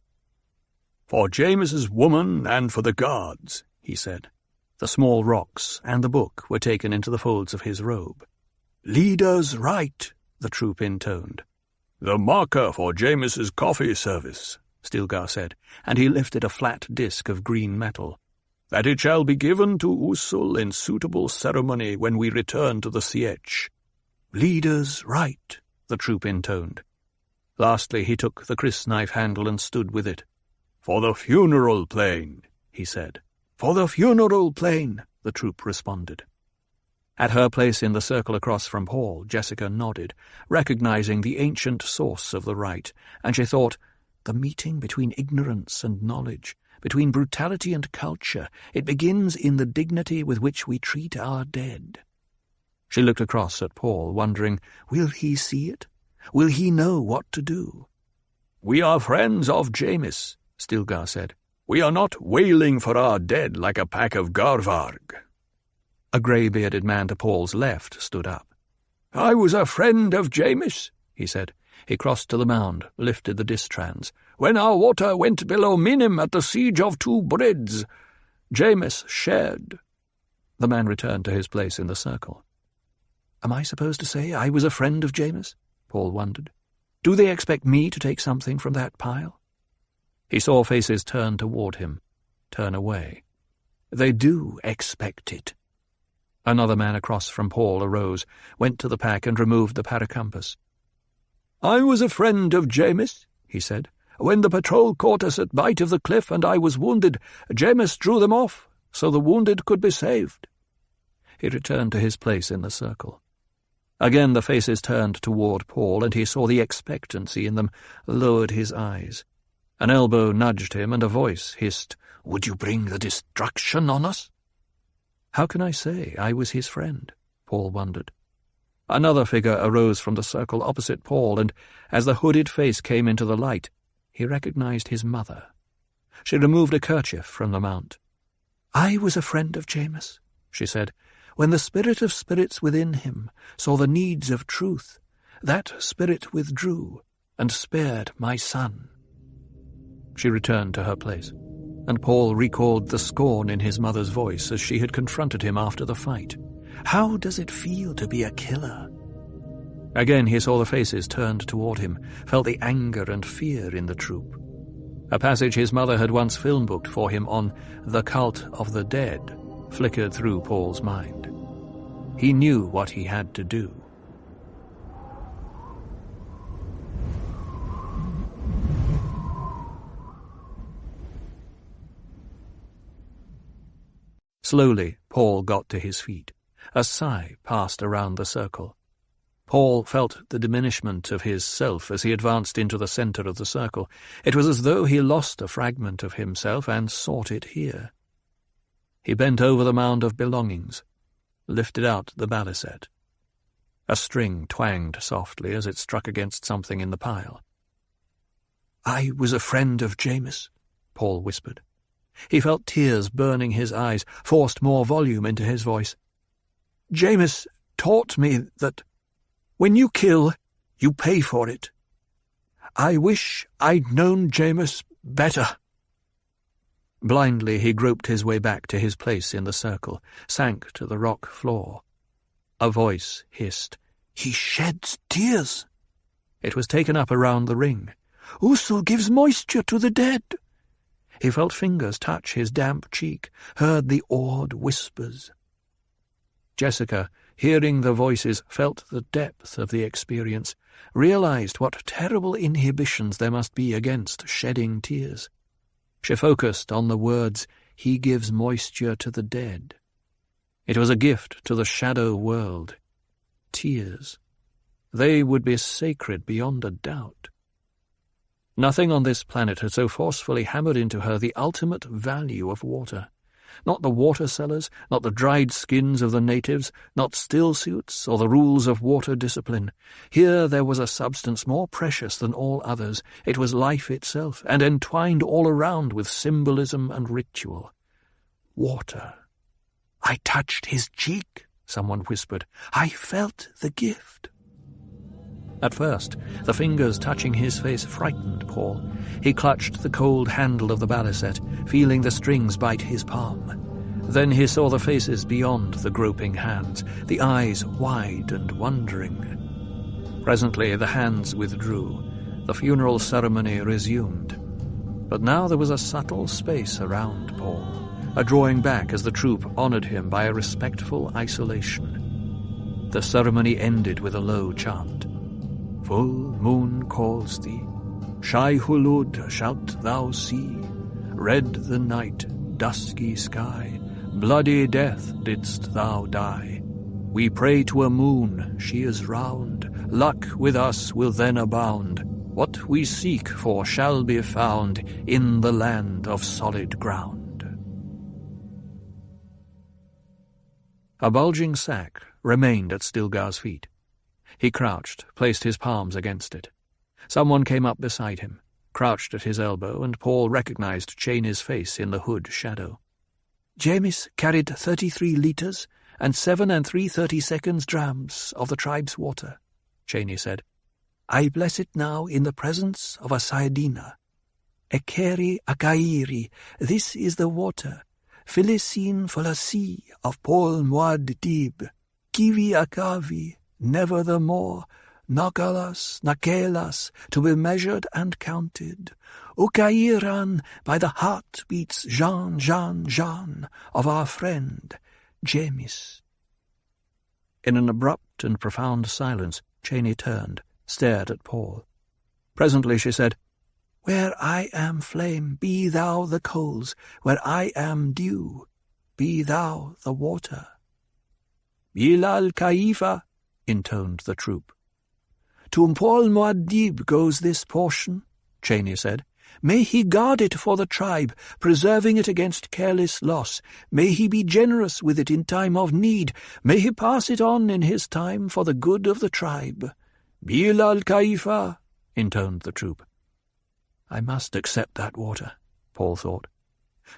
"For James's woman and for the guards," he said. The small rocks and the book were taken into the folds of his robe. "Leader's right," the troop intoned. "The marker for James's coffee service," Stilgar said, and he lifted a flat disk of green metal. "That it shall be given to Usul in suitable ceremony when we return to the Sietch." "Leader's right," the troop intoned. Lastly he took the crysknife handle and stood with it. "For the funeral plane," he said. "For the funeral plane," the troop responded. At her place in the circle across from Paul, Jessica nodded, recognizing the ancient source of the rite, and she thought, the meeting between ignorance and knowledge, between brutality and culture, it begins in the dignity with which we treat our dead. She looked across at Paul, wondering, will he see it? Will he know what to do? "We are friends of Jamis," Stilgar said. "We are not wailing for our dead like a pack of Garvarg." A grey-bearded man to Paul's left stood up. "I was a friend of Jamis," he said. He crossed to the mound, lifted the distrans. "When our water went below Minim at the siege of Two Breads, Jamis shared." The man returned to his place in the circle. Am I supposed to say I was a friend of Jamis? Paul wondered. Do they expect me to take something from that pile? He saw faces turn toward him, turn away. They do expect it. Another man across from Paul arose, went to the pack and removed the paracampus. "I was a friend of Jamis," he said. "When the patrol caught us at bite of the cliff and I was wounded, Jamis drew them off, so the wounded could be saved." He returned to his place in the circle. Again the faces turned toward Paul, and he saw the expectancy in them, lowered his eyes. An elbow nudged him, and a voice hissed, "Would you bring the destruction on us?" How can I say I was his friend? Paul wondered. Another figure arose from the circle opposite Paul, and as the hooded face came into the light, he recognized his mother. She removed a kerchief from the mount. "I was a friend of Jamis," she said. "When the spirit of spirits within him saw the needs of truth, that spirit withdrew and spared my son." She returned to her place, and Paul recalled the scorn in his mother's voice as she had confronted him after the fight. How does it feel to be a killer? Again he saw the faces turned toward him, felt the anger and fear in the troop. A passage his mother had once film-booked for him on The Cult of the Dead flickered through Paul's mind. He knew what he had to do. Slowly, Paul got to his feet. A sigh passed around the circle. Paul felt the diminishment of his self as he advanced into the center of the circle. It was as though he lost a fragment of himself and sought it here. He bent over the mound of belongings, lifted out the balisette. A string twanged softly as it struck against something in the pile. "I was a friend of Jamis," Paul whispered. He felt tears burning his eyes, forced more volume into his voice. "Jamis taught me that when you kill, you pay for it. I wish I'd known Jamis better." Blindly he groped his way back to his place in the circle, sank to the rock floor. A voice hissed, "He sheds tears." It was taken up around the ring. "Usul gives moisture to the dead." He felt fingers touch his damp cheek, heard the awed whispers. Jessica, hearing the voices, felt the depth of the experience, realized what terrible inhibitions there must be against shedding tears. She focused on the words, "He gives moisture to the dead." It was a gift to the shadow world. Tears. They would be sacred beyond a doubt. Nothing on this planet had so forcefully hammered into her the ultimate value of water. Not the water cellars, not the dried skins of the natives, not still suits or the rules of water discipline. Here there was a substance more precious than all others. It was life itself, and entwined all around with symbolism and ritual. Water. "I touched his cheek," someone whispered. "I felt the gift." At first, the fingers touching his face frightened Paul. He clutched the cold handle of the balisette, feeling the strings bite his palm. Then he saw the faces beyond the groping hands, the eyes wide and wondering. Presently the hands withdrew. The funeral ceremony resumed. But now there was a subtle space around Paul, a drawing back as the troop honoured him by a respectful isolation. The ceremony ended with a low chant. Full moon calls thee, Shai Hulud shalt thou see, red the night, dusky sky, bloody death didst thou die. We pray to a moon, she is round, luck with us will then abound. What we seek for shall be found in the land of solid ground. A bulging sack remained at Stilgar's feet. He crouched, placed his palms against it. Someone came up beside him, crouched at his elbow, and Paul recognized Cheney's face in the hood shadow. Jamis carried 33 litres and 7 3/32 drams of the tribe's water, Cheney said. I bless it now in the presence of a Saedina. Ekeri Akairi, this is the water. Philisin Folasi of Pol Muad'Dib. Kivi Akavi, never the more. Nagalas, Nakelas, to be measured and counted. Ukairan, by the heartbeats Jean, Jean, Jean, of our friend, Jamis. In an abrupt and profound silence, Cheney turned, stared at Paul. Presently she said, Where I am flame, be thou the coals. Where I am dew, be thou the water. Bilal Kaifa, intoned the troop. To Pol Muad'Dib goes this portion, Cheney said. May he guard it for the tribe, preserving it against careless loss. May he be generous with it in time of need. May he pass it on in his time for the good of the tribe. Bilal Kaifa, intoned the troop. I must accept that water, Paul thought.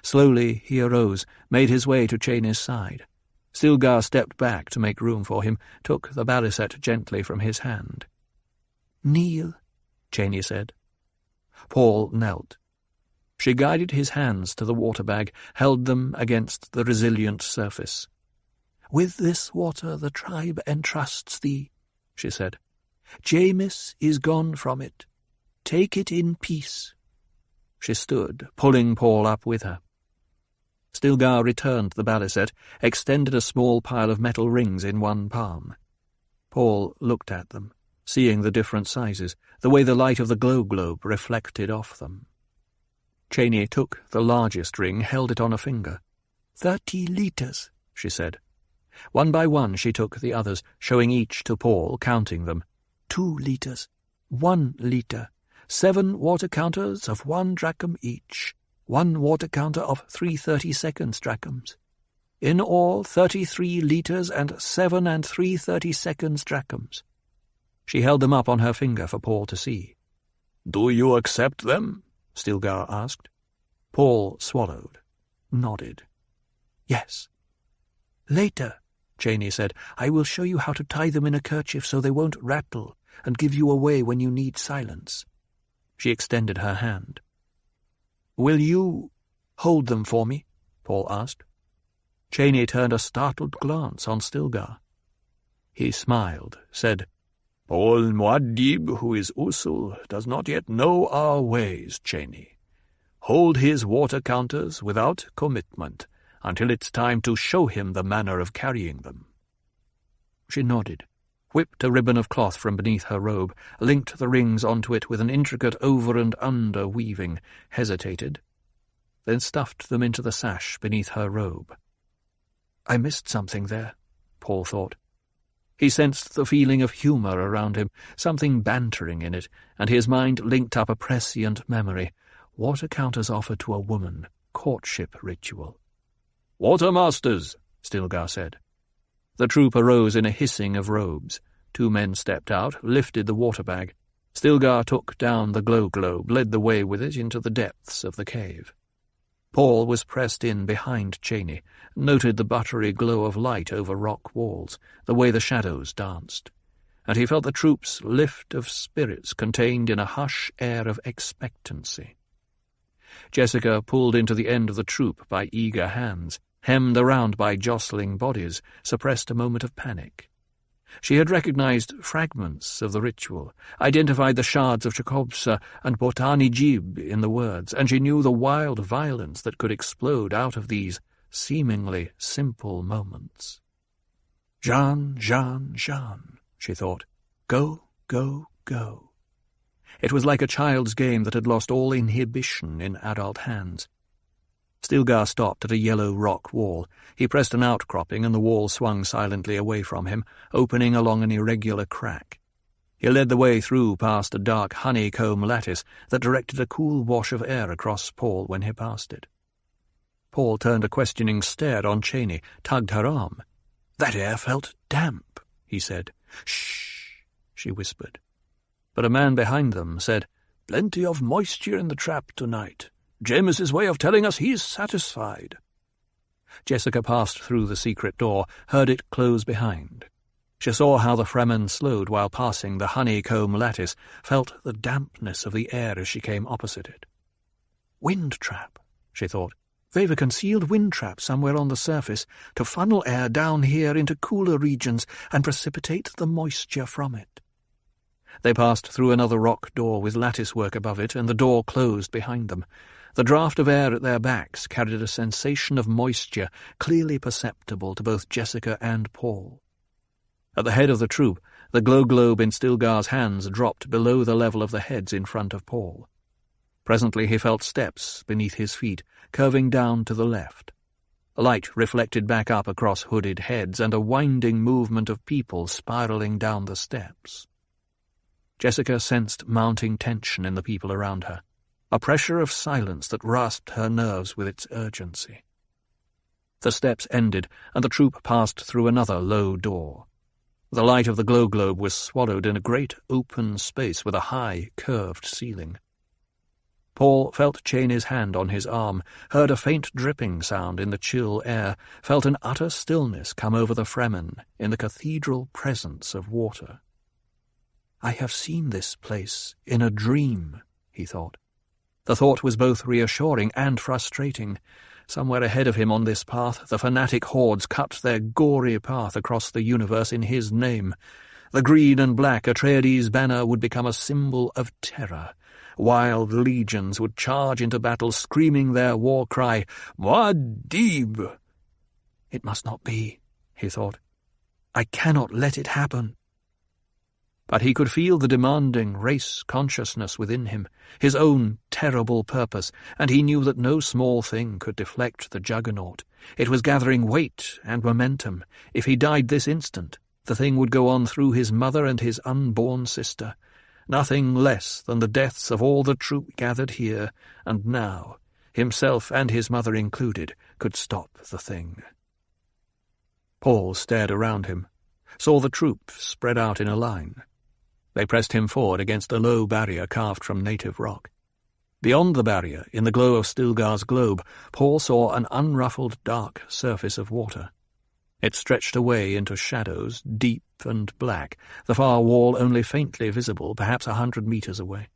Slowly he arose, made his way to Cheney's side. Stilgar stepped back to make room for him, took the balisette gently from his hand. Kneel, Cheney said. Paul knelt. She guided his hands to the water bag, held them against the resilient surface. With this water the tribe entrusts thee, she said. Jamis is gone from it. Take it in peace. She stood, pulling Paul up with her. Stilgar returned the balisette, extended a small pile of metal rings in one palm. Paul looked at them, seeing the different sizes, the way the light of the glow-globe reflected off them. Cheney took the largest ring, held it on a finger. 30 litres, she said. One by one she took the others, showing each to Paul, counting them. 2 litres, 1 litre, 7 water counters of 1 drachm each, 1 water counter of 3/32 drachms. In all 33 litres and 7 3/32 drachms. She held them up on her finger for Paul to see. Do you accept them? Stilgar asked. Paul swallowed, nodded. Yes. Later, Cheney said, I will show you how to tie them in a kerchief so they won't rattle and give you away when you need silence. She extended her hand. Will you hold them for me? Paul asked. Cheney turned a startled glance on Stilgar. He smiled, said, Pol Muad'Dib, who is Usul, does not yet know our ways, Cheney. Hold his water counters without commitment until it's time to show him the manner of carrying them. She nodded, whipped a ribbon of cloth from beneath her robe, linked the rings onto it with an intricate over and under weaving, hesitated, then stuffed them into the sash beneath her robe. I missed something there, Paul thought. He sensed the feeling of humour around him, something bantering in it, and his mind linked up a prescient memory. Water counters offered to a woman, courtship ritual. Watermasters, Stilgar said. The troop arose in a hissing of robes. 2 men stepped out, lifted the water bag. Stilgar took down the glow-globe, led the way with it into the depths of the cave. Paul was pressed in behind Cheney, noted the buttery glow of light over rock walls, the way the shadows danced, and he felt the troop's lift of spirits contained in a hush air of expectancy. Jessica pulled into the end of the troop by eager hands. hemmed around by jostling bodies, suppressed a moment of panic. She had recognized fragments of the ritual, identified the shards of Chekhovsa and Botani Jib in the words, and she knew the wild violence that could explode out of these seemingly simple moments. Jean, Jean, Jean, she thought. Go, go, go. It was like a child's game that had lost all inhibition in adult hands. Stilgar stopped at a yellow rock wall. He pressed an outcropping, and the wall swung silently away from him, opening along an irregular crack. He led the way through past a dark honeycomb lattice that directed a cool wash of air across Paul when he passed it. Paul turned a questioning stare on Cheney, tugged her arm. "That air felt damp," he said. "Shh," she whispered. But a man behind them said, "Plenty of moisture in the trap tonight. James's way of telling us he's satisfied." Jessica passed through the secret door, heard it close behind. She saw how the Fremen slowed while passing the honeycomb lattice, felt the dampness of the air as she came opposite it. Wind trap, she thought. They've a concealed wind trap somewhere on the surface to funnel air down here into cooler regions and precipitate the moisture from it. They passed through another rock door with latticework above it, and the door closed behind them. The draught of air at their backs carried a sensation of moisture clearly perceptible to both Jessica and Paul. At the head of the troop, the glow globe in Stilgar's hands dropped below the level of the heads in front of Paul. Presently he felt steps beneath his feet, curving down to the left. Light reflected back up across hooded heads, and a winding movement of people spiraling down the steps. Jessica sensed mounting tension in the people around her, a pressure of silence that rasped her nerves with its urgency. The steps ended, and the troop passed through another low door. The light of the glow globe was swallowed in a great open space with a high, curved ceiling. Paul felt Cheney's hand on his arm, heard a faint dripping sound in the chill air, felt an utter stillness come over the Fremen in the cathedral presence of water. "I have seen this place in a dream," he thought. The thought was both reassuring and frustrating. Somewhere ahead of him on this path, the fanatic hordes cut their gory path across the universe in his name. The green and black Atreides banner would become a symbol of terror. Wild legions would charge into battle, screaming their war cry, Muad'Dib! It must not be, he thought. I cannot let it happen. But he could feel the demanding race consciousness within him, his own terrible purpose, and he knew that no small thing could deflect the juggernaut. It was gathering weight and momentum. If he died this instant, the thing would go on through his mother and his unborn sister. Nothing less than the deaths of all the troop gathered here, and now, himself and his mother included, could stop the thing. Paul stared around him, saw the troop spread out in a line. They pressed him forward against a low barrier carved from native rock. Beyond the barrier, in the glow of Stilgar's globe, Paul saw an unruffled dark surface of water. It stretched away into shadows, deep and black, the far wall only faintly visible, perhaps 100 meters away.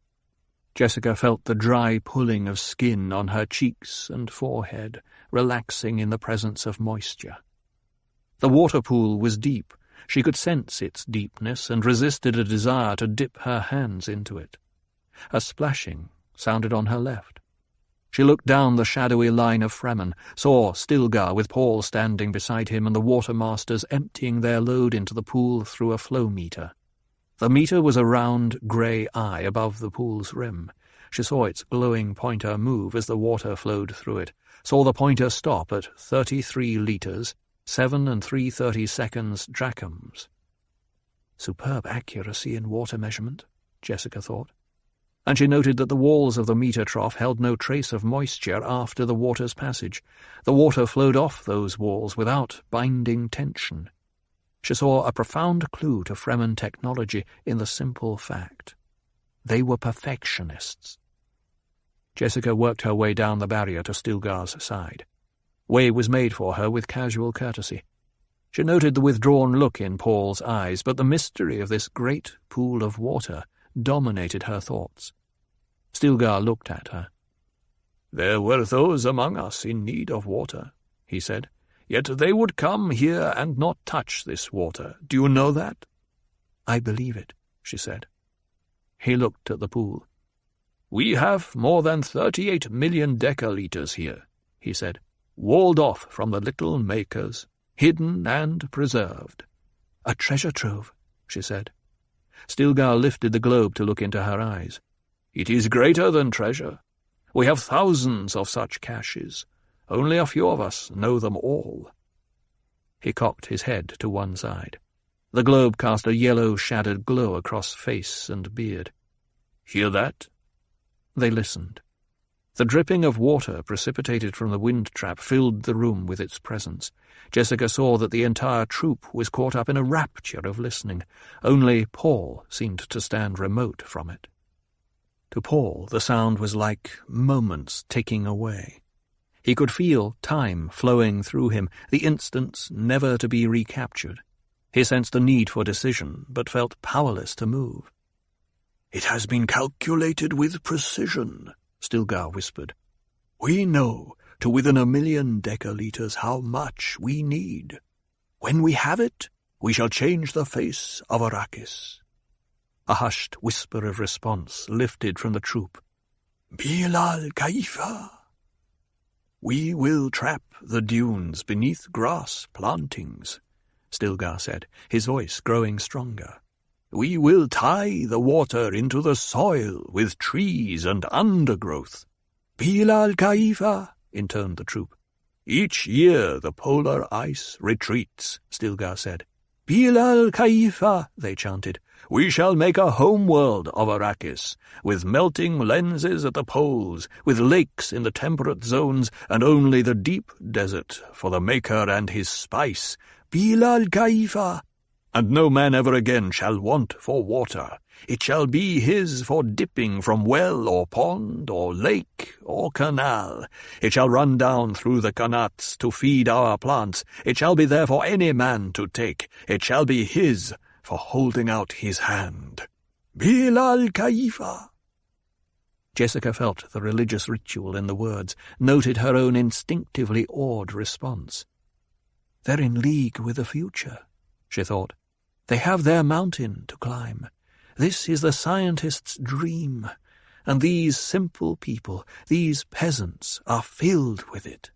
Jessica felt the dry pulling of skin on her cheeks and forehead, relaxing in the presence of moisture. The water pool was deep. She could sense its deepness and resisted a desire to dip her hands into it. A splashing sounded on her left. She looked down the shadowy line of Fremen, saw Stilgar with Paul standing beside him and the watermasters emptying their load into the pool through a flow meter. The meter was a round grey eye above the pool's rim. She saw its glowing pointer move as the water flowed through it, saw the pointer stop at 33 litres, 7 3/32 drachms. Superb accuracy in water measurement, Jessica thought. And she noted that the walls of the meter trough held no trace of moisture after the water's passage. The water flowed off those walls without binding tension. She saw a profound clue to Fremen technology in the simple fact. They were perfectionists. Jessica worked her way down the barrier to Stilgar's side. Way was made for her with casual courtesy. She noted the withdrawn look in Paul's eyes, but the mystery of this great pool of water dominated her thoughts. Stilgar looked at her. "There were those among us in need of water," he said. "Yet they would come here and not touch this water. Do you know that?" "I believe it," she said. He looked at the pool. "We have more than 38 million decaliters here," he said, "walled off from the little makers, hidden and preserved." "A treasure trove," she said. Stilgar lifted the globe to look into her eyes. "It is greater than treasure. We have thousands of such caches. Only a few of us know them all." He cocked his head to one side. The globe cast a yellow shadowed glow across face and beard. "Hear that?" They listened. The dripping of water precipitated from the wind trap filled the room with its presence. Jessica saw that the entire troop was caught up in a rapture of listening. Only Paul seemed to stand remote from it. To Paul, the sound was like moments ticking away. He could feel time flowing through him, the instants never to be recaptured. He sensed a need for decision, but felt powerless to move. "It has been calculated with precision," Stilgar whispered. "We know to within 1,000,000 decaliters how much we need. When we have it, we shall change the face of Arrakis." A hushed whisper of response lifted from the troop. "Bilal Kaifa." "We will trap the dunes beneath grass plantings," Stilgar said, his voice growing stronger. "We will tie the water into the soil with trees and undergrowth." "Bilal Kaifa," intoned the troop. "Each year the polar ice retreats," Stilgar said. "Bilal Kaifa," they chanted. "We shall make a homeworld of Arrakis, with melting lenses at the poles, with lakes in the temperate zones, and only the deep desert for the maker and his spice. Bilal Kaifa. And no man ever again shall want for water. It shall be his for dipping from well or pond or lake or canal. It shall run down through the qanats to feed our plants. It shall be there for any man to take. It shall be his for holding out his hand. Bilal Kaifa." Jessica felt the religious ritual in the words, noted her own instinctively awed response. "They're in league with the future," she thought. "They have their mountain to climb. This is the scientist's dream, and these simple people, these peasants, are filled with it."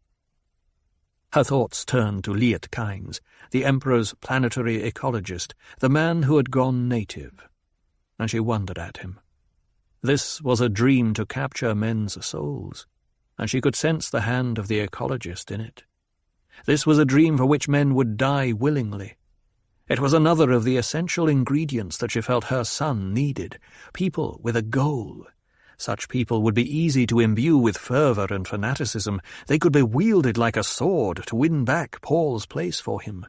Her thoughts turned to Liet Kynes, the Emperor's planetary ecologist, the man who had gone native, and she wondered at him. This was a dream to capture men's souls, and she could sense the hand of the ecologist in it. This was a dream for which men would die willingly. It was another of the essential ingredients that she felt her son needed, people with a goal. Such people would be easy to imbue with fervour and fanaticism. They could be wielded like a sword to win back Paul's place for him.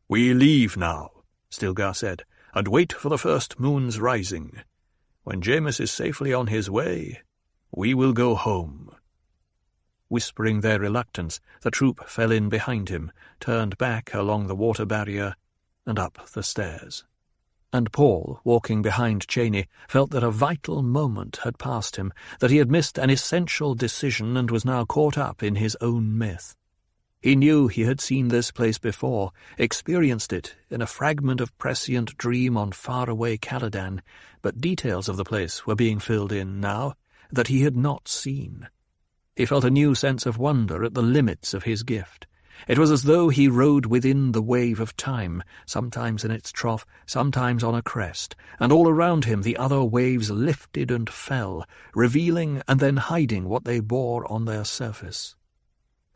"We leave now," Stilgar said, "and wait for the first moon's rising. When Jameis is safely on his way, we will go home." Whispering their reluctance, the troop fell in behind him, turned back along the water barrier, and up the stairs. And Paul, walking behind Cheney, felt that a vital moment had passed him, that he had missed an essential decision and was now caught up in his own myth. He knew he had seen this place before, experienced it in a fragment of prescient dream on faraway Caladan, but details of the place were being filled in now that he had not seen. He felt a new sense of wonder at the limits of his gift. It was as though he rode within the wave of time, sometimes in its trough, sometimes on a crest, and all around him the other waves lifted and fell, revealing and then hiding what they bore on their surface.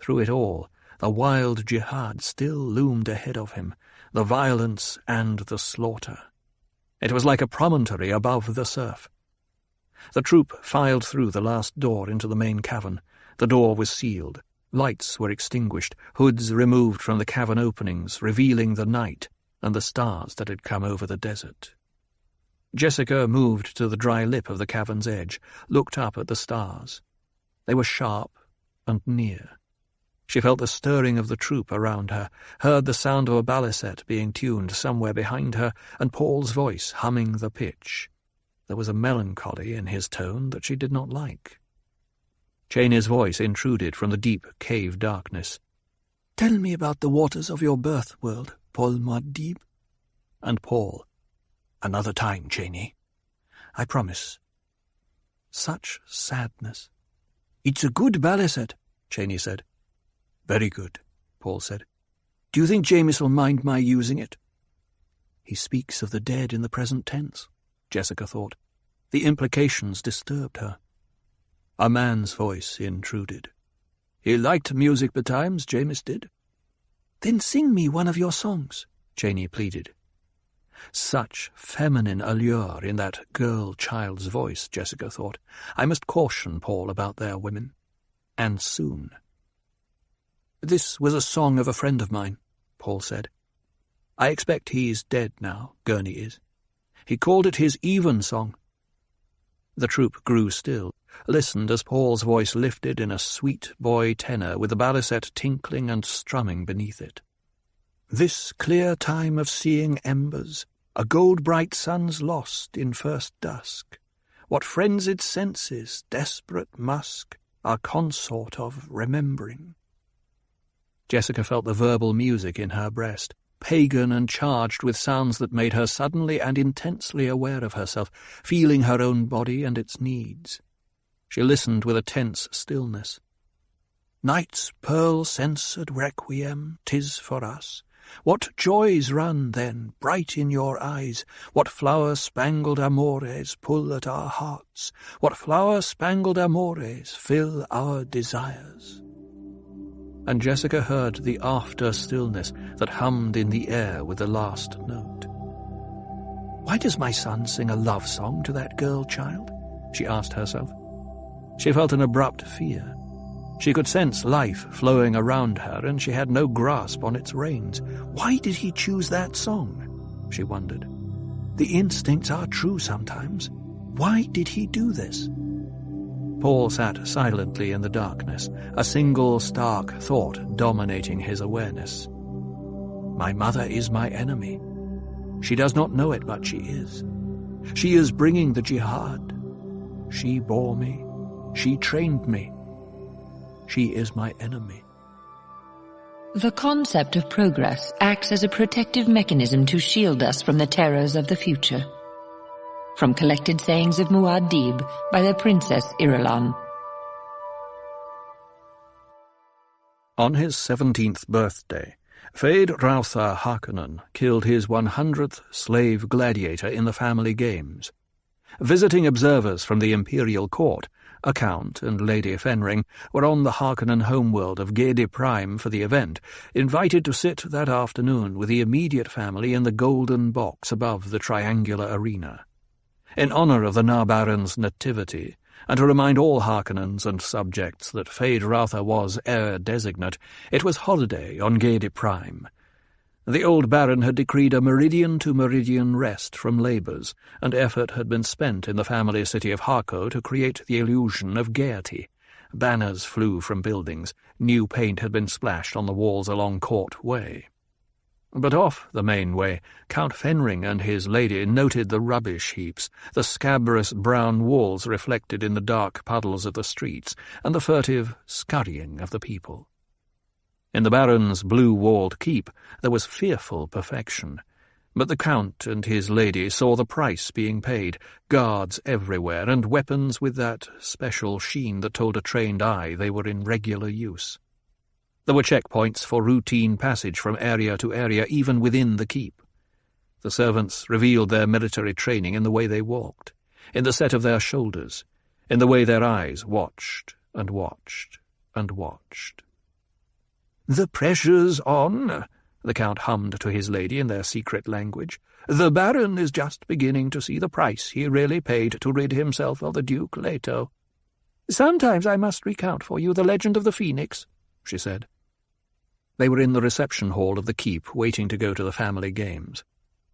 Through it all, the wild jihad still loomed ahead of him, the violence and the slaughter. It was like a promontory above the surf. The troop filed through the last door into the main cavern. The door was sealed. Lights were extinguished, hoods removed from the cavern openings, revealing the night and the stars that had come over the desert. Jessica moved to the dry lip of the cavern's edge, looked up at the stars. They were sharp and near. She felt the stirring of the troop around her, heard the sound of a baliset being tuned somewhere behind her, and Paul's voice humming the pitch. There was a melancholy in his tone that she did not like. Cheyney's voice intruded from the deep cave darkness. "Tell me about the waters of your birth world, Paul Muad'Dib." And Paul, "Another time, Cheyney. I promise." Such sadness. "It's a good balisette," Cheyney said. "Very good," Paul said. "Do you think Jameis will mind my using it?" He speaks of the dead in the present tense, Jessica thought. The implications disturbed her. A man's voice intruded. "He liked music betimes, Jameis did." "Then sing me one of your songs," Cheyney pleaded. Such feminine allure in that girl-child's voice, Jessica thought. I must caution Paul about their women. And soon. "This was a song of a friend of mine," Paul said. "I expect he's dead now, Gurney is. He called it his evensong." The troop grew still, listened as Paul's voice lifted in a sweet boy tenor with the balisette tinkling and strumming beneath it. "This clear time of seeing embers, a gold-bright sun's lost in first dusk. What frenzied senses, desperate musk, are consort of remembering." Jessica felt the verbal music in her breast, pagan and charged with sounds that made her suddenly and intensely aware of herself, feeling her own body and its needs. She listened with a tense stillness. "Night's pearl-censored requiem, 'tis for us. What joys run, then, bright in your eyes? What flower-spangled amores pull at our hearts? What flower-spangled amores fill our desires?" And Jessica heard the after-stillness that hummed in the air with the last note. "Why does my son sing a love song to that girl-child?" she asked herself. She felt an abrupt fear. She could sense life flowing around her, and she had no grasp on its reins. Why did he choose that song? She wondered. The instincts are true sometimes. Why did he do this? Paul sat silently in the darkness, a single stark thought dominating his awareness. My mother is my enemy. She does not know it, but she is. She is bringing the jihad. She bore me. She trained me. She is my enemy. The concept of progress acts as a protective mechanism to shield us from the terrors of the future. From Collected Sayings of Muad'Dib by the Princess Irulan. On his 17th birthday, Feyd Rautha Harkonnen killed his 100th slave gladiator in the family games. Visiting observers from the imperial court, a count and Lady Fenring, were on the Harkonnen homeworld of Gede Prime for the event, invited to sit that afternoon with the immediate family in the golden box above the triangular arena. In honour of the Nabaron's nativity, and to remind all Harkonnens and subjects that Feyd Rautha was heir designate, it was holiday on Gede Prime. The old Baron had decreed a meridian-to-meridian rest from labours, and effort had been spent in the family city of Harco to create the illusion of gaiety. Banners flew from buildings, new paint had been splashed on the walls along Court Way. But off the main way, Count Fenring and his lady noted the rubbish heaps, the scabrous brown walls reflected in the dark puddles of the streets, and the furtive scurrying of the people. In the Baron's blue-walled keep there was fearful perfection, but the Count and his lady saw the price being paid, guards everywhere, and weapons with that special sheen that told a trained eye they were in regular use. There were checkpoints for routine passage from area to area, even within the keep. The servants revealed their military training in the way they walked, in the set of their shoulders, in the way their eyes watched and watched and watched. "The pressure's on," the Count hummed to his lady in their secret language. "The Baron is just beginning to see the price he really paid to rid himself of the Duke Leto. Sometimes I must recount for you the legend of the Phoenix," she said. They were in the reception hall of the keep, waiting to go to the family games.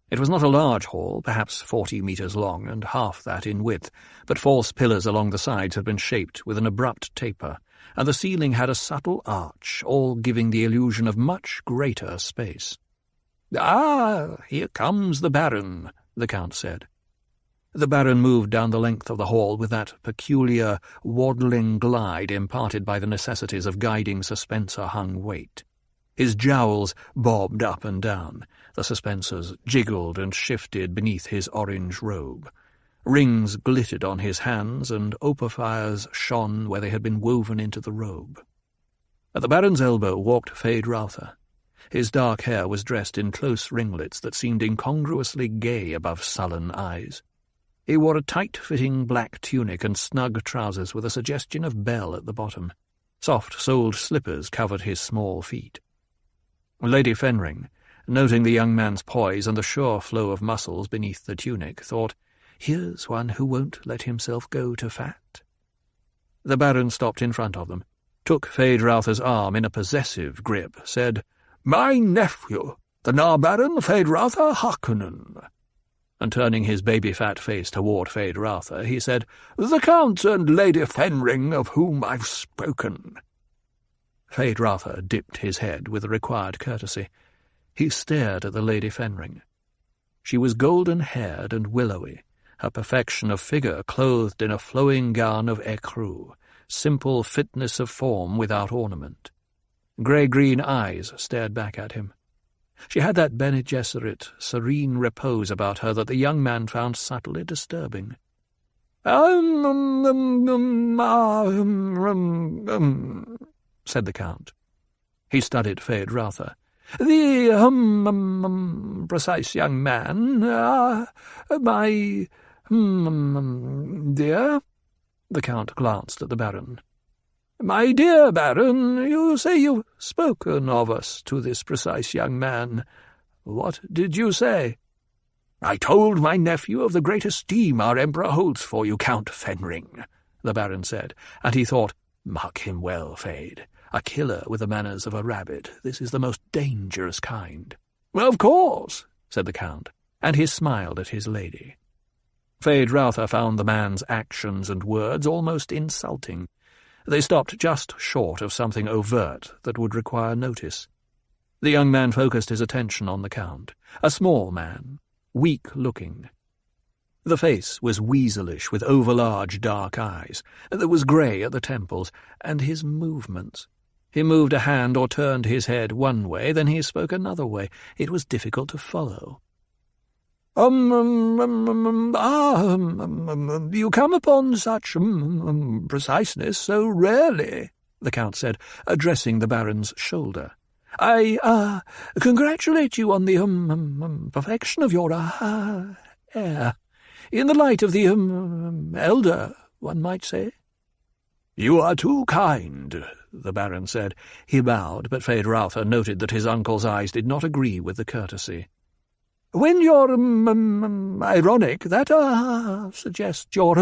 It was not a large hall, perhaps 40 metres long and half that in width, but false pillars along the sides had been shaped with an abrupt taper, and the ceiling had a subtle arch, all giving the illusion of much greater space. "Ah, here comes the Baron," the Count said. The Baron moved down the length of the hall with that peculiar, waddling glide imparted by the necessities of guiding suspenser-hung weight. His jowls bobbed up and down, the suspensors jiggled and shifted beneath his orange robe. Rings glittered on his hands, and opal-fires shone where they had been woven into the robe. At the Baron's elbow walked Feyd-Rautha. His dark hair was dressed in close ringlets that seemed incongruously gay above sullen eyes. He wore a tight-fitting black tunic and snug trousers with a suggestion of bell at the bottom. Soft-soled slippers covered his small feet. Lady Fenring, noting the young man's poise and the sure flow of muscles beneath the tunic, thought, "Here's one who won't let himself go to fat." The Baron stopped in front of them, took Feyd-Rautha's arm in a possessive grip, said, "My nephew, the Baron Feyd-Rautha Harkonnen." And turning his baby-fat face toward Feyd-Rautha, he said, "The Count and Lady Fenring of whom I've spoken." Feyd-Rautha dipped his head with the required courtesy. He stared at the Lady Fenring. She was golden-haired and willowy, her perfection of figure clothed in a flowing gown of écru, simple fitness of form without ornament. Grey-green eyes stared back at him. She had that Bene Gesserit, serene repose about her that the young man found subtly disturbing. Said the Count. He studied Feyd-Rautha. "The precise young man, my dear." The Count glanced at the Baron. "My dear Baron, you say you've spoken of us to this precise young man. What did you say?" "I told my nephew of the great esteem our Emperor holds for you, Count Fenring," the Baron said, and he thought, "Mark him well, Feyd. A killer with the manners of a rabbit. This is the most dangerous kind." "Of course," said the Count, and he smiled at his lady. Feyd-Rautha found the man's actions and words almost insulting. They stopped just short of something overt that would require notice. The young man focused his attention on the Count, a small man, weak-looking. The face was weaselish with over-large dark eyes. There was grey at the temples, and his movements. He moved a hand or turned his head one way, then he spoke another way. It was difficult to follow. You come upon such preciseness so rarely," the Count said, addressing the Baron's shoulder. "I congratulate you on the perfection of your air. In the light of the elder, one might say." "You are too kind," the Baron said. He bowed, but Feyd-Rautha noted that his uncle's eyes did not agree with the courtesy. "When you're ironic, that suggests you're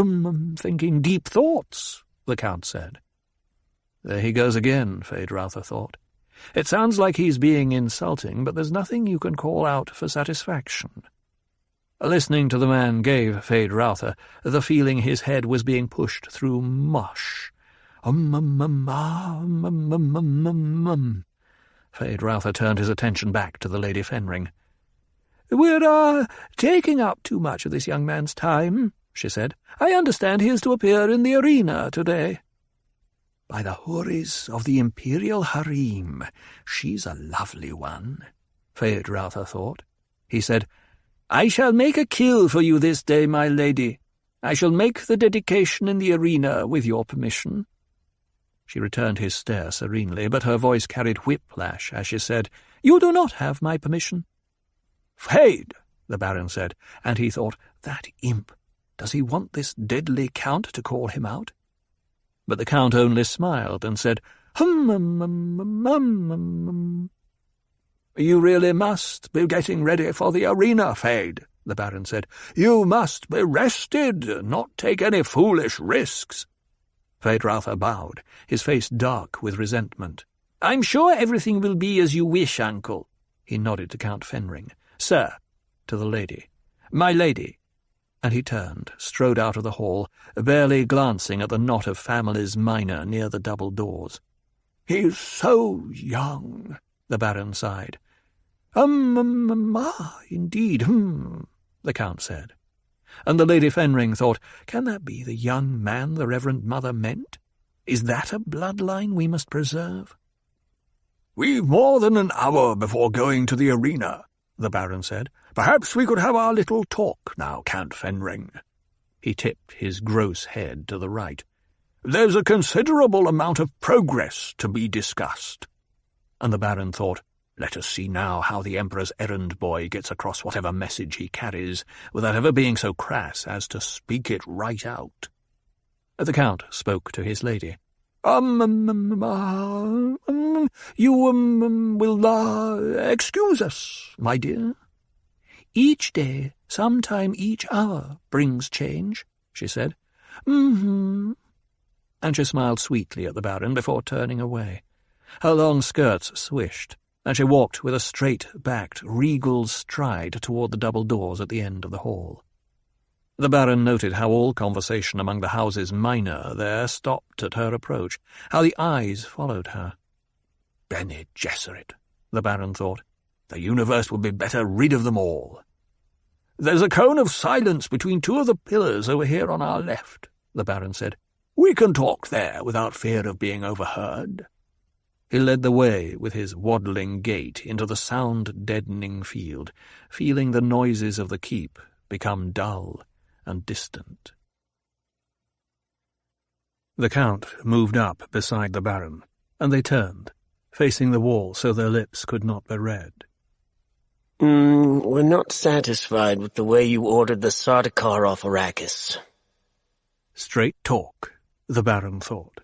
thinking deep thoughts," the Count said. There he goes again, Feyd-Rautha thought. It sounds like he's being insulting, but there's nothing you can call out for satisfaction. Listening to the man gave Feyd-Rautha the feeling his head was being pushed through mush. Feyd-Rautha turned his attention back to the Lady Fenring. "We're taking up too much of this young man's time," she said. "I understand he is to appear in the arena today." "By the houris of the imperial harem, she's a lovely one," Feyd-Rautha thought. He said, "I shall make a kill for you this day, my lady. I shall make the dedication in the arena with your permission." She returned his stare serenely, but her voice carried whiplash as she said, "You do not have my permission." "Feyd," the Baron said, and he thought, "That imp, does he want this deadly Count to call him out?" But the Count only smiled and said, "You really must be getting ready for the arena, Feyd," the Baron said. "You must be rested, not take any foolish risks." Feyd-Rautha bowed, his face dark with resentment. "I'm sure everything will be as you wish, uncle." He nodded to Count Fenring. "Sir," to the lady. "My lady." And he turned, strode out of the hall, barely glancing at the knot of families minor near the double doors. "He's so young," the Baron sighed. Indeed, the Count said. and the Lady Fenring thought, can that be the young man the Reverend Mother meant? Is that a bloodline we must preserve? "We've more than an hour before going to the arena," the Baron said. "Perhaps we could have our little talk now, Count Fenring." He tipped his gross head to the right. "There's a considerable amount of progress to be discussed." And the Baron thought, let us see now how the Emperor's errand boy gets across whatever message he carries, without ever being so crass as to speak it right out. The Count spoke to his lady. You will excuse us, my dear?" "Each day, sometime each hour, brings change," she said. "Mm-hmm." And she smiled sweetly at the Baron before turning away. Her long skirts swished, and she walked with a straight-backed, regal stride toward the double doors at the end of the hall. The Baron noted how all conversation among the houses minor there stopped at her approach, how the eyes followed her. Bene Gesserit, the Baron thought. The universe would be better rid of them all. "There's a cone of silence between two of the pillars over here on our left," the Baron said. "We can talk there without fear of being overheard." He led the way with his waddling gait into the sound-deadening field, feeling the noises of the keep become dull and distant. The Count moved up beside the Baron, and they turned, facing the wall so their lips could not be read. We're not satisfied with the way you ordered the Sardaukar off Arrakis. Straight talk, the Baron thought.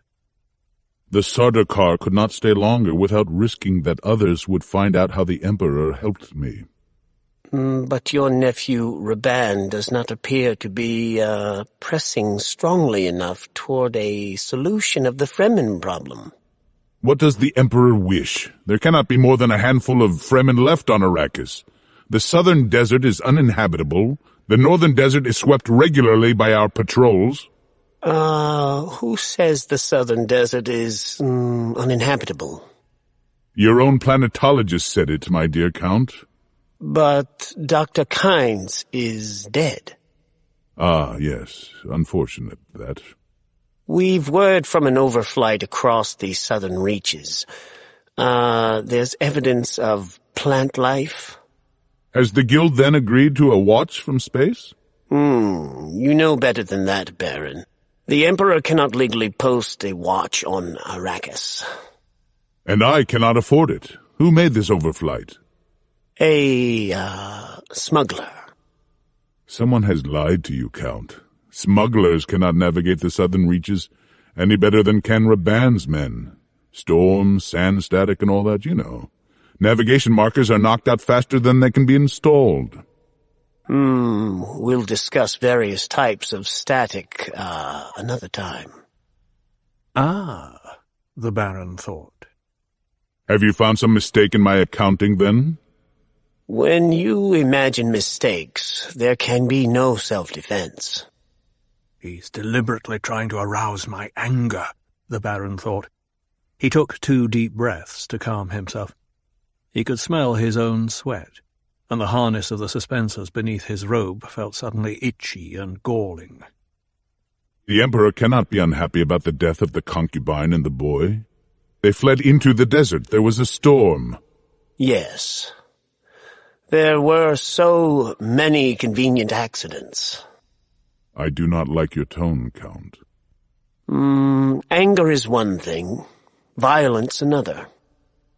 The Sardaukar could not stay longer without risking that others would find out how the Emperor helped me. But your nephew Raban does not appear to be pressing strongly enough toward a solution of the Fremen problem. What does the Emperor wish? There cannot be more than a handful of Fremen left on Arrakis. The southern desert is uninhabitable. The northern desert is swept regularly by our patrols. Who says the southern desert is uninhabitable? Your own planetologist said it, my dear Count. But Dr. Kynes is dead. Ah, yes. Unfortunate, that. We've word from an overflight across the southern reaches. There's evidence of plant life. Has the Guild then agreed to a watch from space? You know better than that, Baron. The Emperor cannot legally post a watch on Arrakis. And I cannot afford it. Who made this overflight? A smuggler. Someone has lied to you, Count. Smugglers cannot navigate the southern reaches any better than can Raban's men. Storm, sand static, and all that, you know. Navigation markers are knocked out faster than they can be installed. We'll discuss various types of static another time. Ah, the Baron thought. Have you found some mistake in my accounting, then? When you imagine mistakes, there can be no self-defense. He's deliberately trying to arouse my anger, the Baron thought. He took 2 deep breaths to calm himself. He could smell his own sweat, and the harness of the suspensors beneath his robe felt suddenly itchy and galling. The Emperor cannot be unhappy about the death of the concubine and the boy. They fled into the desert. There was a storm. Yes. There were so many convenient accidents. I do not like your tone, Count. Anger is one thing, violence another.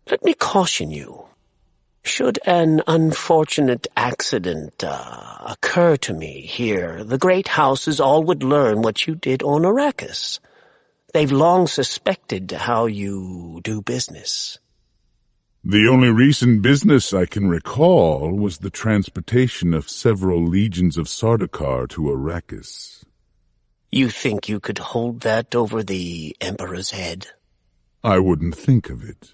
Let me caution you. Should an unfortunate accident occur to me here, the great houses all would learn what you did on Arrakis. They've long suspected how you do business. The only recent business I can recall was the transportation of several legions of Sardaukar to Arrakis. You think you could hold that over the Emperor's head? I wouldn't think of it.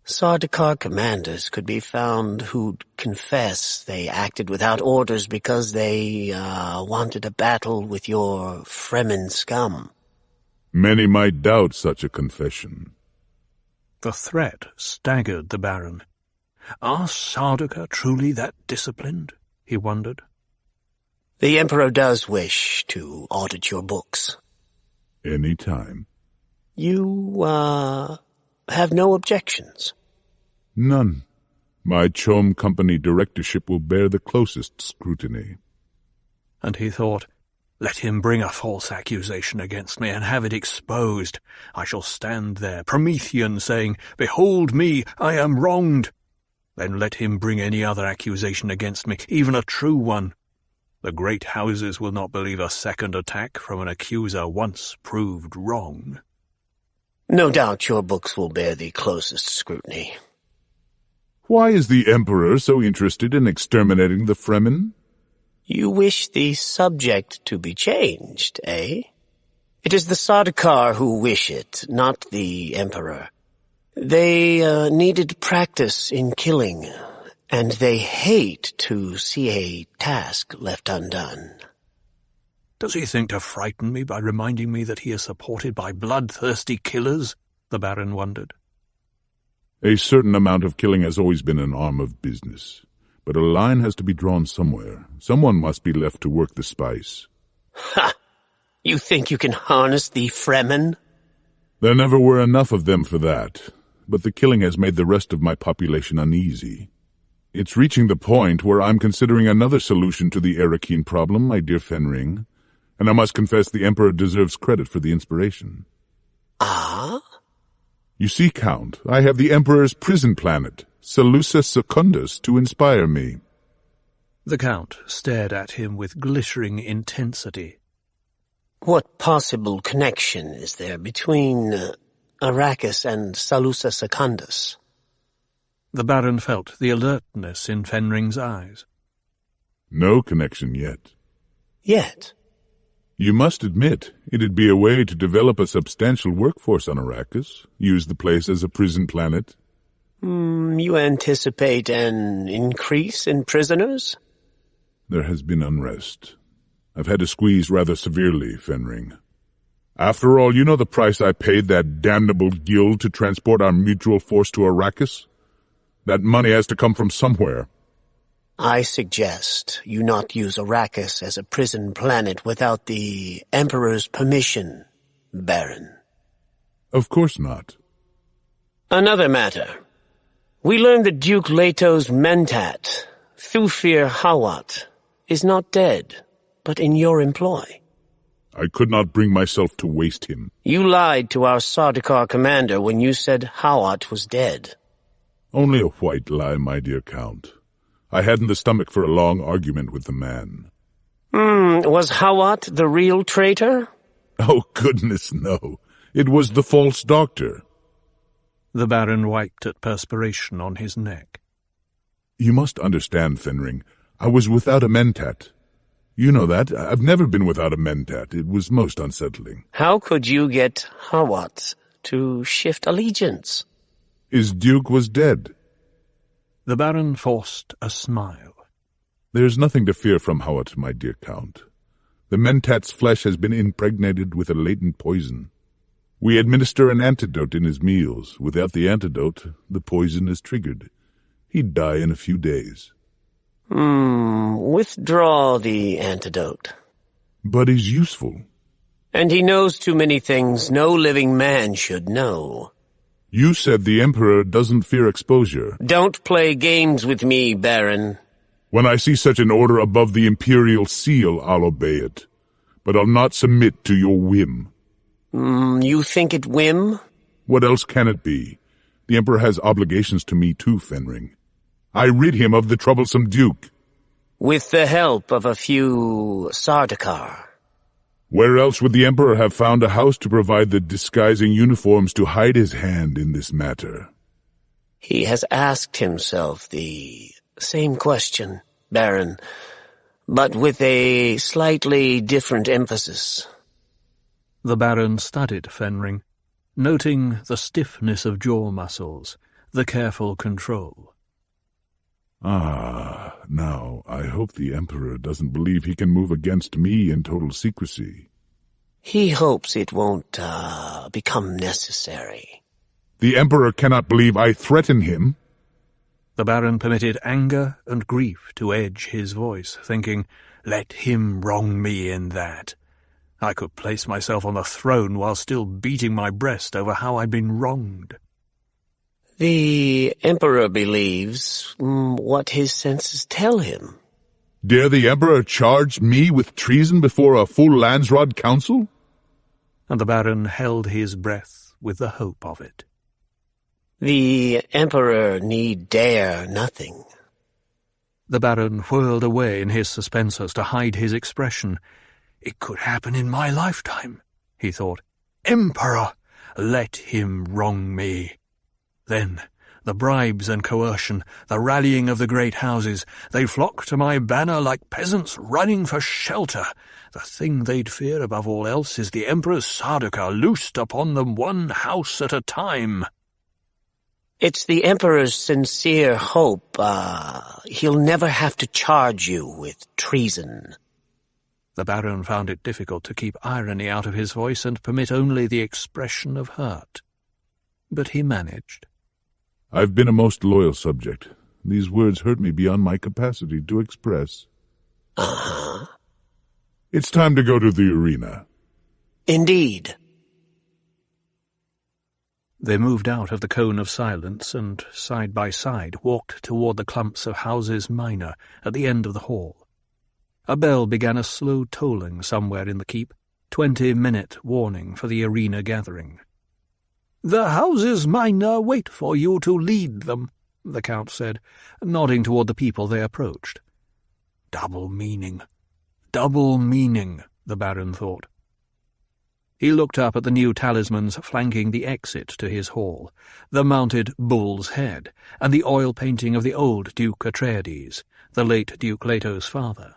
Sardaukar commanders could be found who'd confess they acted without orders because they wanted a battle with your Fremen scum. Many might doubt such a confession. The threat staggered the Baron. Are Sardaukar truly that disciplined? He wondered. The Emperor does wish to audit your books. Any time. You, have no objections? None. My Chom Company directorship will bear the closest scrutiny. And he thought, let him bring a false accusation against me and have it exposed. I shall stand there, Promethean, saying, Behold me, I am wronged. Then let him bring any other accusation against me, even a true one. The great houses will not believe a second attack from an accuser once proved wrong. No doubt your books will bear the closest scrutiny. Why is the Emperor so interested in exterminating the Fremen? You wish the subject to be changed, eh? It is the Sardaukar who wish it, not the Emperor. They needed practice in killing, and they hate to see a task left undone. Does he think to frighten me by reminding me that he is supported by bloodthirsty killers? The Baron wondered. A certain amount of killing has always been an arm of business, but a line has to be drawn somewhere. Someone must be left to work the spice. Ha! You think you can harness the Fremen? There never were enough of them for that, but the killing has made the rest of my population uneasy. It's reaching the point where I'm considering another solution to the Arakeen problem, my dear Fenring, and I must confess the Emperor deserves credit for the inspiration. Ah? You see, Count, I have the Emperor's prison planet, Salusa Secundus, to inspire me. The Count stared at him with glittering intensity. What possible connection is there between Arrakis and Salusa Secundus? The Baron felt the alertness in Fenring's eyes. No connection yet. Yet? You must admit, it'd be a way to develop a substantial workforce on Arrakis, use the place as a prison planet. You anticipate an increase in prisoners? There has been unrest. I've had to squeeze rather severely, Fenring. After all, you know the price I paid that damnable guild to transport our mutual force to Arrakis? That money has to come from somewhere. I suggest you not use Arrakis as a prison planet without the Emperor's permission, Baron. Of course not. Another matter. We learned that Duke Leto's mentat, Thufir Hawat, is not dead, but in your employ. I could not bring myself to waste him. You lied to our Sardaukar commander when you said Hawat was dead. Only a white lie, my dear Count. I hadn't the stomach for a long argument with the man. Was Hawat the real traitor? Oh, goodness, no. It was the false doctor. The Baron wiped at perspiration on his neck. You must understand, Fenring. I was without a mentat. You know that. I've never been without a mentat. It was most unsettling. How could you get Hawat to shift allegiance? His duke was dead. The Baron forced a smile. There's nothing to fear from Hawat, my dear Count. The mentat's flesh has been impregnated with a latent poison. We administer an antidote in his meals. Without the antidote, the poison is triggered. He'd die in a few days. Withdraw the antidote. But he's useful. And he knows too many things no living man should know. You said the Emperor doesn't fear exposure. Don't play games with me, Baron. When I see such an order above the Imperial seal, I'll obey it. But I'll not submit to your whim. You think it whim? What else can it be? The Emperor has obligations to me too, Fenring. I rid him of the troublesome Duke. With the help of a few Sardaukar. Where else would the Emperor have found a house to provide the disguising uniforms to hide his hand in this matter? He has asked himself the same question, Baron, but with a slightly different emphasis. The Baron studied Fenring, noting the stiffness of jaw muscles, the careful control. Now, I hope the Emperor doesn't believe he can move against me in total secrecy. He hopes it won't, become necessary. The Emperor cannot believe I threaten him. The Baron permitted anger and grief to edge his voice, thinking, Let him wrong me in that. I could place myself on the throne while still beating my breast over how I'd been wronged. The Emperor believes what his senses tell him. Dare the Emperor charge me with treason before a full Landsraad council? And the Baron held his breath with the hope of it. The Emperor need dare nothing. The Baron whirled away in his suspensors to hide his expression. It could happen in my lifetime, he thought. Emperor, let him wrong me. Then, the bribes and coercion, the rallying of the great houses, they flock to my banner like peasants running for shelter. The thing they'd fear above all else is the Emperor's Sardaukar loosed upon them one house at a time. It's the Emperor's sincere hope, he'll never have to charge you with treason. The Baron found it difficult to keep irony out of his voice and permit only the expression of hurt. But he managed. I've been a most loyal subject. These words hurt me beyond my capacity to express. Uh-huh. It's time to go to the arena. Indeed. They moved out of the cone of silence and, side by side, walked toward the clumps of houses minor at the end of the hall. A bell began a slow tolling somewhere in the keep, 20-minute warning for the arena gathering. "The houses minor wait for you to lead them," the Count said, nodding toward the people they approached. Double meaning, the Baron thought. He looked up at the new talismans flanking the exit to his hall, the mounted bull's head, and the oil painting of the old Duke Atreides, the late Duke Leto's father.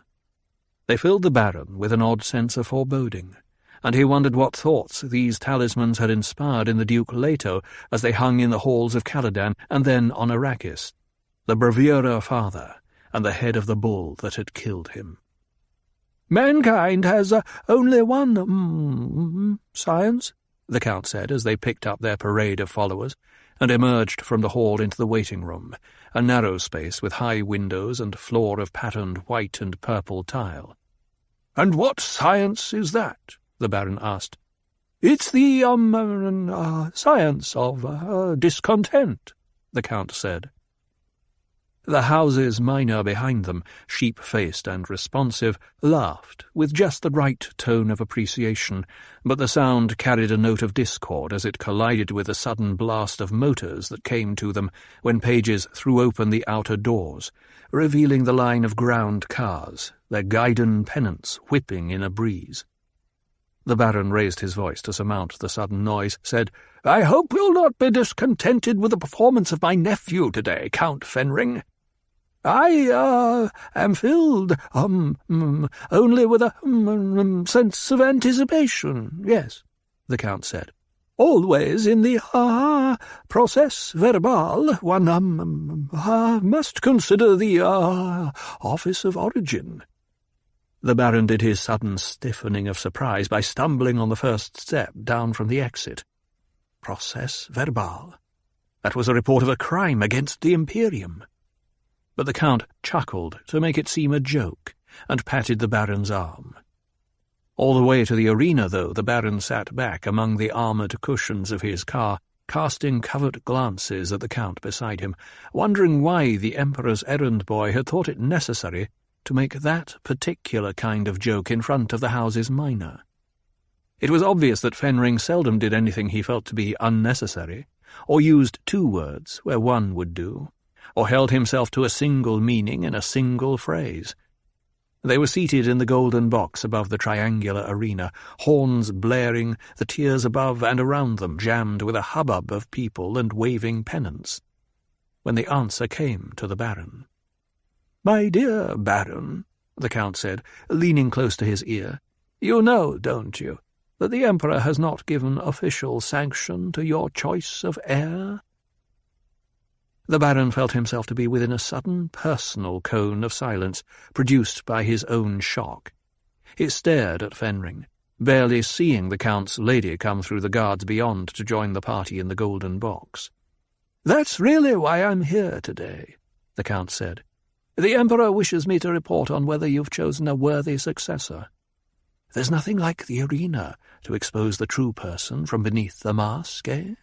They filled the Baron with an odd sense of foreboding, and he wondered what thoughts these talismans had inspired in the Duke Leto as they hung in the halls of Caladan and then on Arrakis, the bravura father and the head of the bull that had killed him. "Mankind has only one science," the Count said as they picked up their parade of followers and emerged from the hall into the waiting room, a narrow space with high windows and floor of patterned white and purple tile. "And what science is that?" the Baron asked. "It's the, science of, discontent," the Count said. The houses minor behind them, sheep-faced and responsive, laughed with just the right tone of appreciation, but the sound carried a note of discord as it collided with the sudden blast of motors that came to them when pages threw open the outer doors, revealing the line of ground cars, their guidon pennants whipping in a breeze. The Baron raised his voice to surmount the sudden noise, said, "I hope you'll not be discontented with the performance of my nephew today, Count Fenring. I am filled, only with a sense of anticipation, yes," the Count said. "Always in the, process verbal, one, must consider the, office of origin." The Baron did his sudden stiffening of surprise by stumbling on the first step down from the exit. Process verbal. That was a report of a crime against the Imperium. But the Count chuckled to make it seem a joke, and patted the Baron's arm. All the way to the arena, though, the Baron sat back among the armoured cushions of his car, casting covert glances at the Count beside him, wondering why the Emperor's errand boy had thought it necessary to make that particular kind of joke in front of the houses minor. It was obvious that Fenring seldom did anything he felt to be unnecessary, or used two words where one would do, or held himself to a single meaning in a single phrase. They were seated in the golden box above the triangular arena, horns blaring, the tiers above and around them jammed with a hubbub of people and waving pennants, when the answer came to the Baron. "My dear Baron," the Count said, leaning close to his ear, "you know, don't you, that the Emperor has not given official sanction to your choice of heir?" The Baron felt himself to be within a sudden personal cone of silence produced by his own shock. He stared at Fenring, barely seeing the Count's lady come through the guards beyond to join the party in the golden box. "That's really why I'm here today," the Count said. The Emperor wishes me to report on whether you've chosen a worthy successor. There's nothing like the arena to expose the true person from beneath the mask, eh?"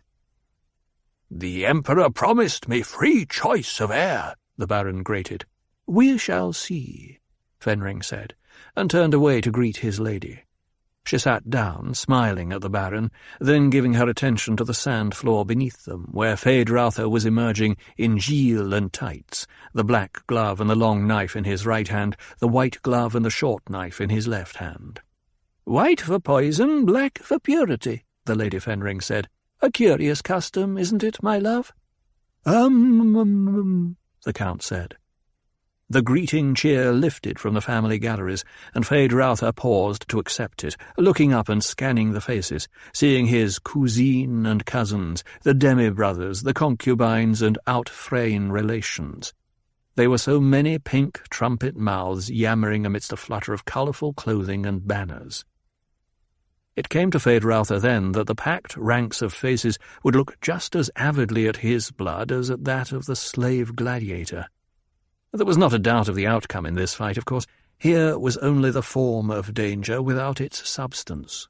"The Emperor promised me free choice of heir," the Baron grated. "We shall see," Fenring said, and turned away to greet his lady. She sat down, smiling at the Baron, then giving her attention to the sand floor beneath them, where Feyd-Rautha was emerging in gill and tights, the black glove and the long knife in his right hand, the white glove and the short knife in his left hand. "White for poison, black for purity," the Lady Fenring said. "A curious custom, isn't it, my love?" The Count said. The greeting cheer lifted from the family galleries, and Feyd-Rautha paused to accept it, looking up and scanning the faces, seeing his cousine and cousins, the demi-brothers, the concubines and out-Freyne relations. They were so many pink trumpet mouths yammering amidst a flutter of colourful clothing and banners. It came to Feyd-Rautha then that the packed ranks of faces would look just as avidly at his blood as at that of the slave gladiator. There was not a doubt of the outcome in this fight, of course. Here was only the form of danger without its substance.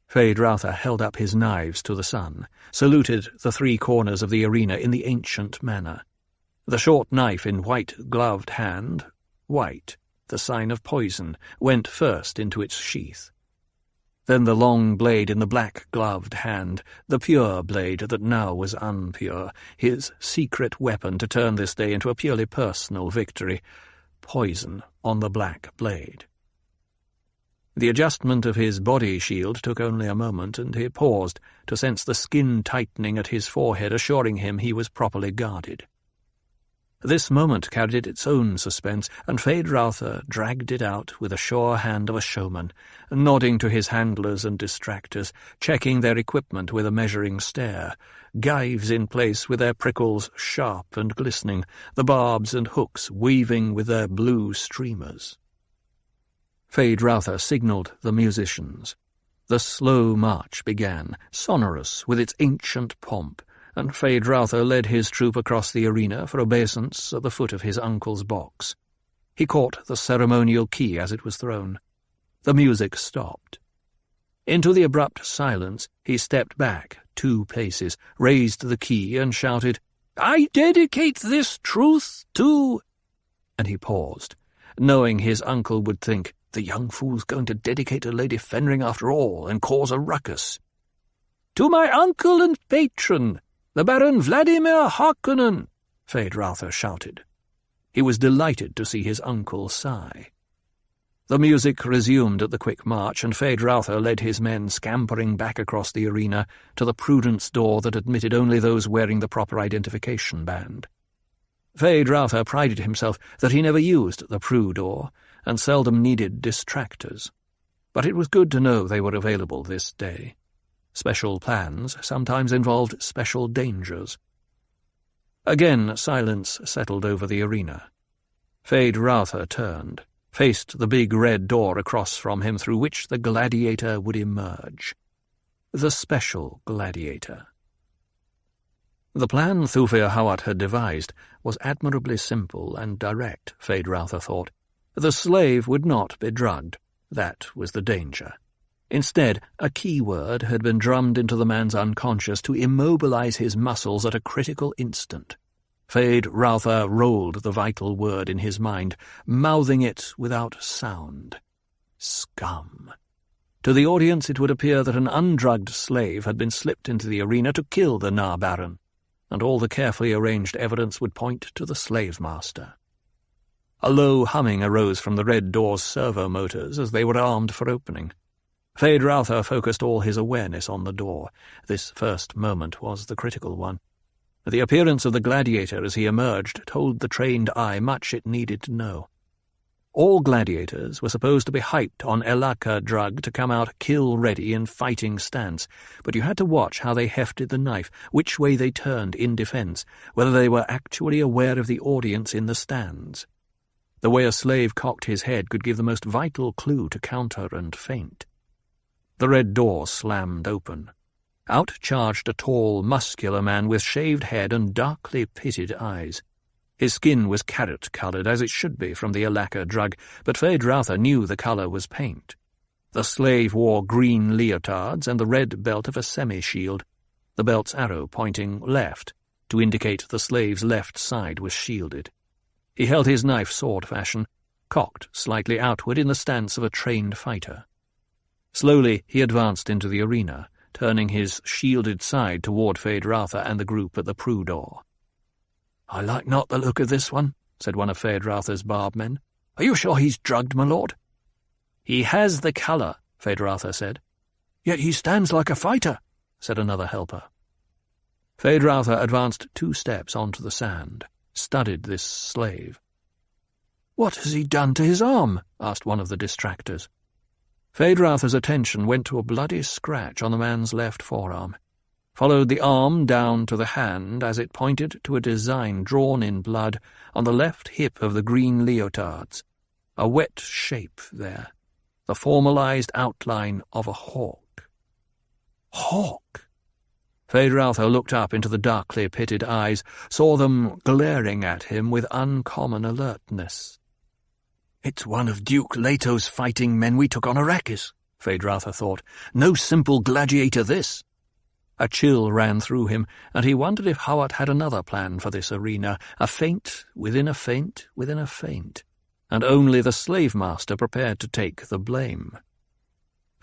Feyd-Rautha held up his knives to the sun, saluted the three corners of the arena in the ancient manner. The short knife in white-gloved hand, white, the sign of poison, went first into its sheath. Then the long blade in the black-gloved hand, the pure blade that now was unpure, his secret weapon to turn this day into a purely personal victory, poison on the black blade. The adjustment of his body shield took only a moment, and he paused to sense the skin tightening at his forehead, assuring him he was properly guarded. This moment carried its own suspense, and Feyd-Rautha dragged it out with the sure hand of a showman, nodding to his handlers and distractors, checking their equipment with a measuring stare, gyves in place with their prickles sharp and glistening, the barbs and hooks weaving with their blue streamers. Feyd-Rautha signalled the musicians. The slow march began, sonorous with its ancient pomp, and Feyd-Rautha led his troop across the arena for obeisance at the foot of his uncle's box. He caught the ceremonial key as it was thrown. The music stopped. Into the abrupt silence he stepped back 2 paces, raised the key, and shouted, "I dedicate this truth to—" And he paused, knowing his uncle would think, "The young fool's going to dedicate to Lady Fenring after all, and cause a ruckus." "To my uncle and patron, the Baron Vladimir Harkonnen," Feyd-Rautha shouted. He was delighted to see his uncle sigh. The music resumed at the quick march, and Feyd-Rautha led his men scampering back across the arena to the Prudence door that admitted only those wearing the proper identification band. Feyd-Rautha prided himself that he never used the Pru door, and seldom needed distractors. But it was good to know they were available this day. Special plans sometimes involved special dangers. Again silence settled over the arena. Feyd-Rautha turned, faced the big red door across from him through which the gladiator would emerge. The special gladiator. The plan Thufir Hawat had devised was admirably simple and direct, Feyd-Rautha thought. The slave would not be drugged. That was the danger. Instead, a keyword had been drummed into the man's unconscious to immobilize his muscles at a critical instant. Feyd-Rautha rolled the vital word in his mind, mouthing it without sound. Scum. To the audience it would appear that an undrugged slave had been slipped into the arena to kill the Baron, and all the carefully arranged evidence would point to the slave-master. A low humming arose from the red door's servo motors as they were armed for opening. Feyd-Rautha focused all his awareness on the door. This first moment was the critical one. The appearance of the gladiator as he emerged told the trained eye much it needed to know. All gladiators were supposed to be hyped on Elaka drug to come out kill-ready in fighting stance, but you had to watch how they hefted the knife, which way they turned in defense, whether they were actually aware of the audience in the stands. The way a slave cocked his head could give the most vital clue to counter and feint. The red door slammed open. Out charged a tall, muscular man with shaved head and darkly pitted eyes. His skin was carrot-coloured, as it should be from the Alaka drug, but Feyd-Rautha knew the colour was paint. The slave wore green leotards and the red belt of a semi-shield, the belt's arrow pointing left, to indicate the slave's left side was shielded. He held his knife sword-fashion, cocked slightly outward in the stance of a trained fighter. Slowly he advanced into the arena, turning his shielded side toward Feyd-Rautha and the group at the proue door. "I like not the look of this one," said one of Feyd-Rautha's barbmen. "Are you sure he's drugged, my lord?" "He has the colour," Feyd-Rautha said. "Yet he stands like a fighter," said another helper. Feyd-Rautha advanced 2 steps onto the sand, studied this slave. "What has he done to his arm?" asked one of the distractors. Feyd-Rautha's attention went to a bloody scratch on the man's left forearm, followed the arm down to the hand as it pointed to a design drawn in blood on the left hip of the green leotards, a wet shape there, the formalized outline of a hawk. Hawk! Feyd-Rautha looked up into the darkly pitted eyes, saw them glaring at him with uncommon alertness. "It's one of Duke Leto's fighting men we took on Arrakis," Feyd-Rautha thought. "No simple gladiator, this." A chill ran through him, and he wondered if Hawat had another plan for this arena, a feint within a feint within a feint, and only the slave-master prepared to take the blame.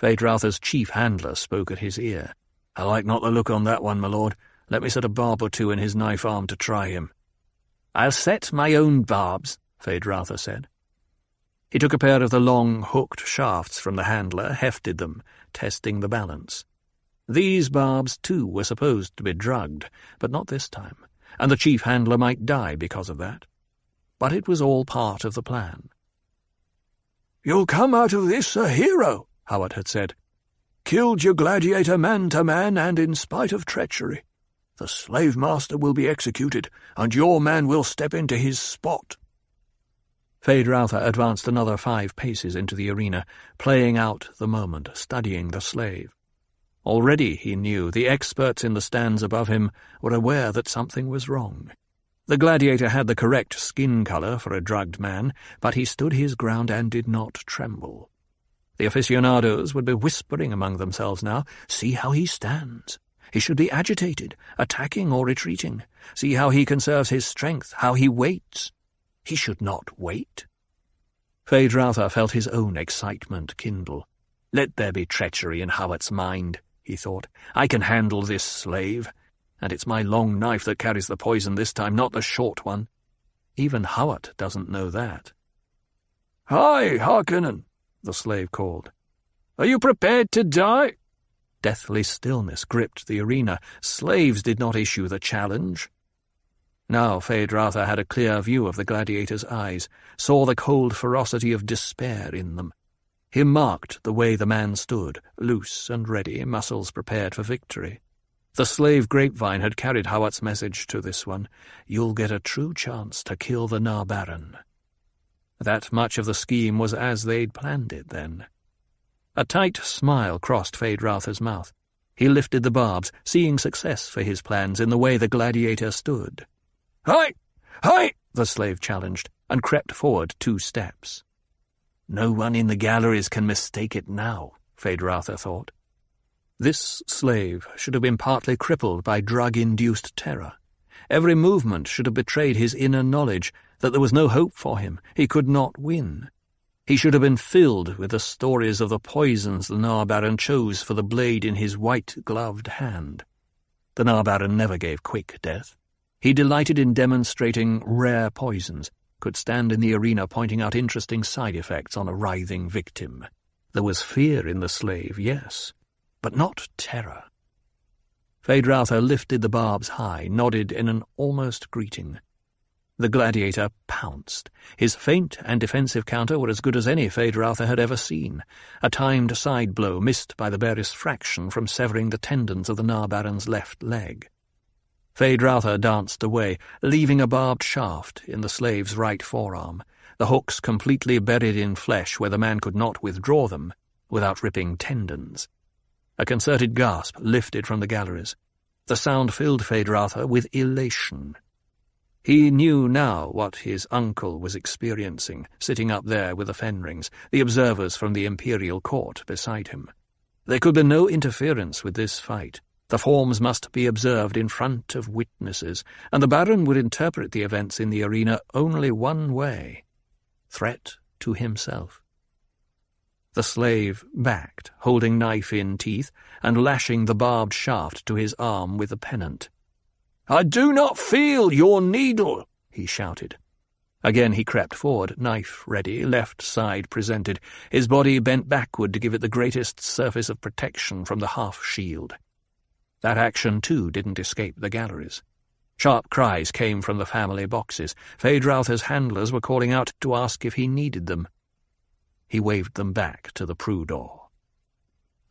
Feyd-Rautha's chief handler spoke at his ear. "I like not the look on that one, my lord. Let me set a barb or 2 in his knife arm to try him." "I'll set my own barbs," Feyd-Rautha said. He took a pair of the long, hooked shafts from the handler, hefted them, testing the balance. These barbs, too, were supposed to be drugged, but not this time, and the chief handler might die because of that. But it was all part of the plan. "You'll come out of this a hero," Hawat had said. "Killed your gladiator man to man and in spite of treachery. The slave-master will be executed, and your man will step into his spot." Feyd-Rautha advanced another 5 paces into the arena, playing out the moment, studying the slave. Already, he knew, the experts in the stands above him were aware that something was wrong. The gladiator had the correct skin colour for a drugged man, but he stood his ground and did not tremble. The aficionados would be whispering among themselves now, "See how he stands. He should be agitated, attacking or retreating. See how he conserves his strength, how he waits. He should not wait." Feyd-Rautha felt his own excitement kindle. "Let there be treachery in Hawat's mind," he thought. "I can handle this slave, and it's my long knife that carries the poison this time, not the short one. Even Hawat doesn't know that." "Hi, Harkonnen," the slave called. "Are you prepared to die?" Deathly stillness gripped the arena. Slaves did not issue the challenge. Now Feyd-Rautha had a clear view of the gladiator's eyes, saw the cold ferocity of despair in them. He marked the way the man stood, loose and ready, muscles prepared for victory. The slave grapevine had carried Hawat's message to this one. "You'll get a true chance to kill the Nar-Baron." That much of the scheme was as they'd planned it, then. A tight smile crossed Feyd-Rautha's mouth. He lifted the barbs, seeing success for his plans in the way the gladiator stood. "Hi! Hi!" the slave challenged, and crept forward 2 steps. No one in the galleries can mistake it now, Feyd-Rautha thought. This slave should have been partly crippled by drug-induced terror. Every movement should have betrayed his inner knowledge that there was no hope for him. He could not win. He should have been filled with the stories of the poisons the Nar-Baron chose for the blade in his white-gloved hand. The Nar-Baron never gave quick death. He delighted in demonstrating rare poisons, could stand in the arena pointing out interesting side effects on a writhing victim. There was fear in the slave, yes, but not terror. Feyd-Rautha lifted the barbs high, nodded in an almost greeting. The gladiator pounced. His feint and defensive counter were as good as any Feyd-Rautha had ever seen, a timed side blow missed by the barest fraction from severing the tendons of the Nar-Baron's left leg. Feyd-Rautha danced away, leaving a barbed shaft in the slave's right forearm, the hooks completely buried in flesh where the man could not withdraw them without ripping tendons. A concerted gasp lifted from the galleries. The sound filled Feyd-Rautha with elation. He knew now what his uncle was experiencing, sitting up there with the Fenrings, the observers from the Imperial Court beside him. There could be no interference with this fight. The forms must be observed in front of witnesses, and the Baron would interpret the events in the arena only one way: threat to himself. The slave backed, holding knife in teeth, and lashing the barbed shaft to his arm with the pennant. "I do not feel your needle," he shouted. Again he crept forward, knife ready, left side presented, his body bent backward to give it the greatest surface of protection from the half-shield. That action, too, didn't escape the galleries. Sharp cries came from the family boxes. Feyd-Rauther's handlers were calling out to ask if he needed them. He waved them back to the Prue door.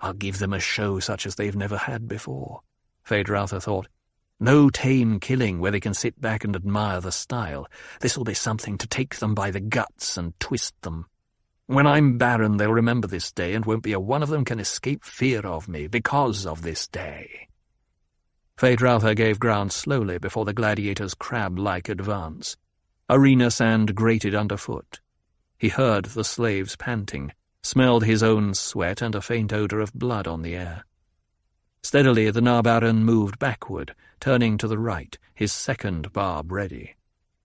"I'll give them a show such as they've never had before," Feyd-Rauther thought. "No tame killing where they can sit back and admire the style. This'll be something to take them by the guts and twist them. When I'm Baron, they'll remember this day, and won't be a one of them can escape fear of me because of this day." Feyd-Rauther gave ground slowly before the gladiator's crab-like advance. Arena sand grated underfoot. He heard the slaves panting, smelled his own sweat and a faint odour of blood on the air. Steadily the Narbaron moved backward, turning to the right, his second barb ready.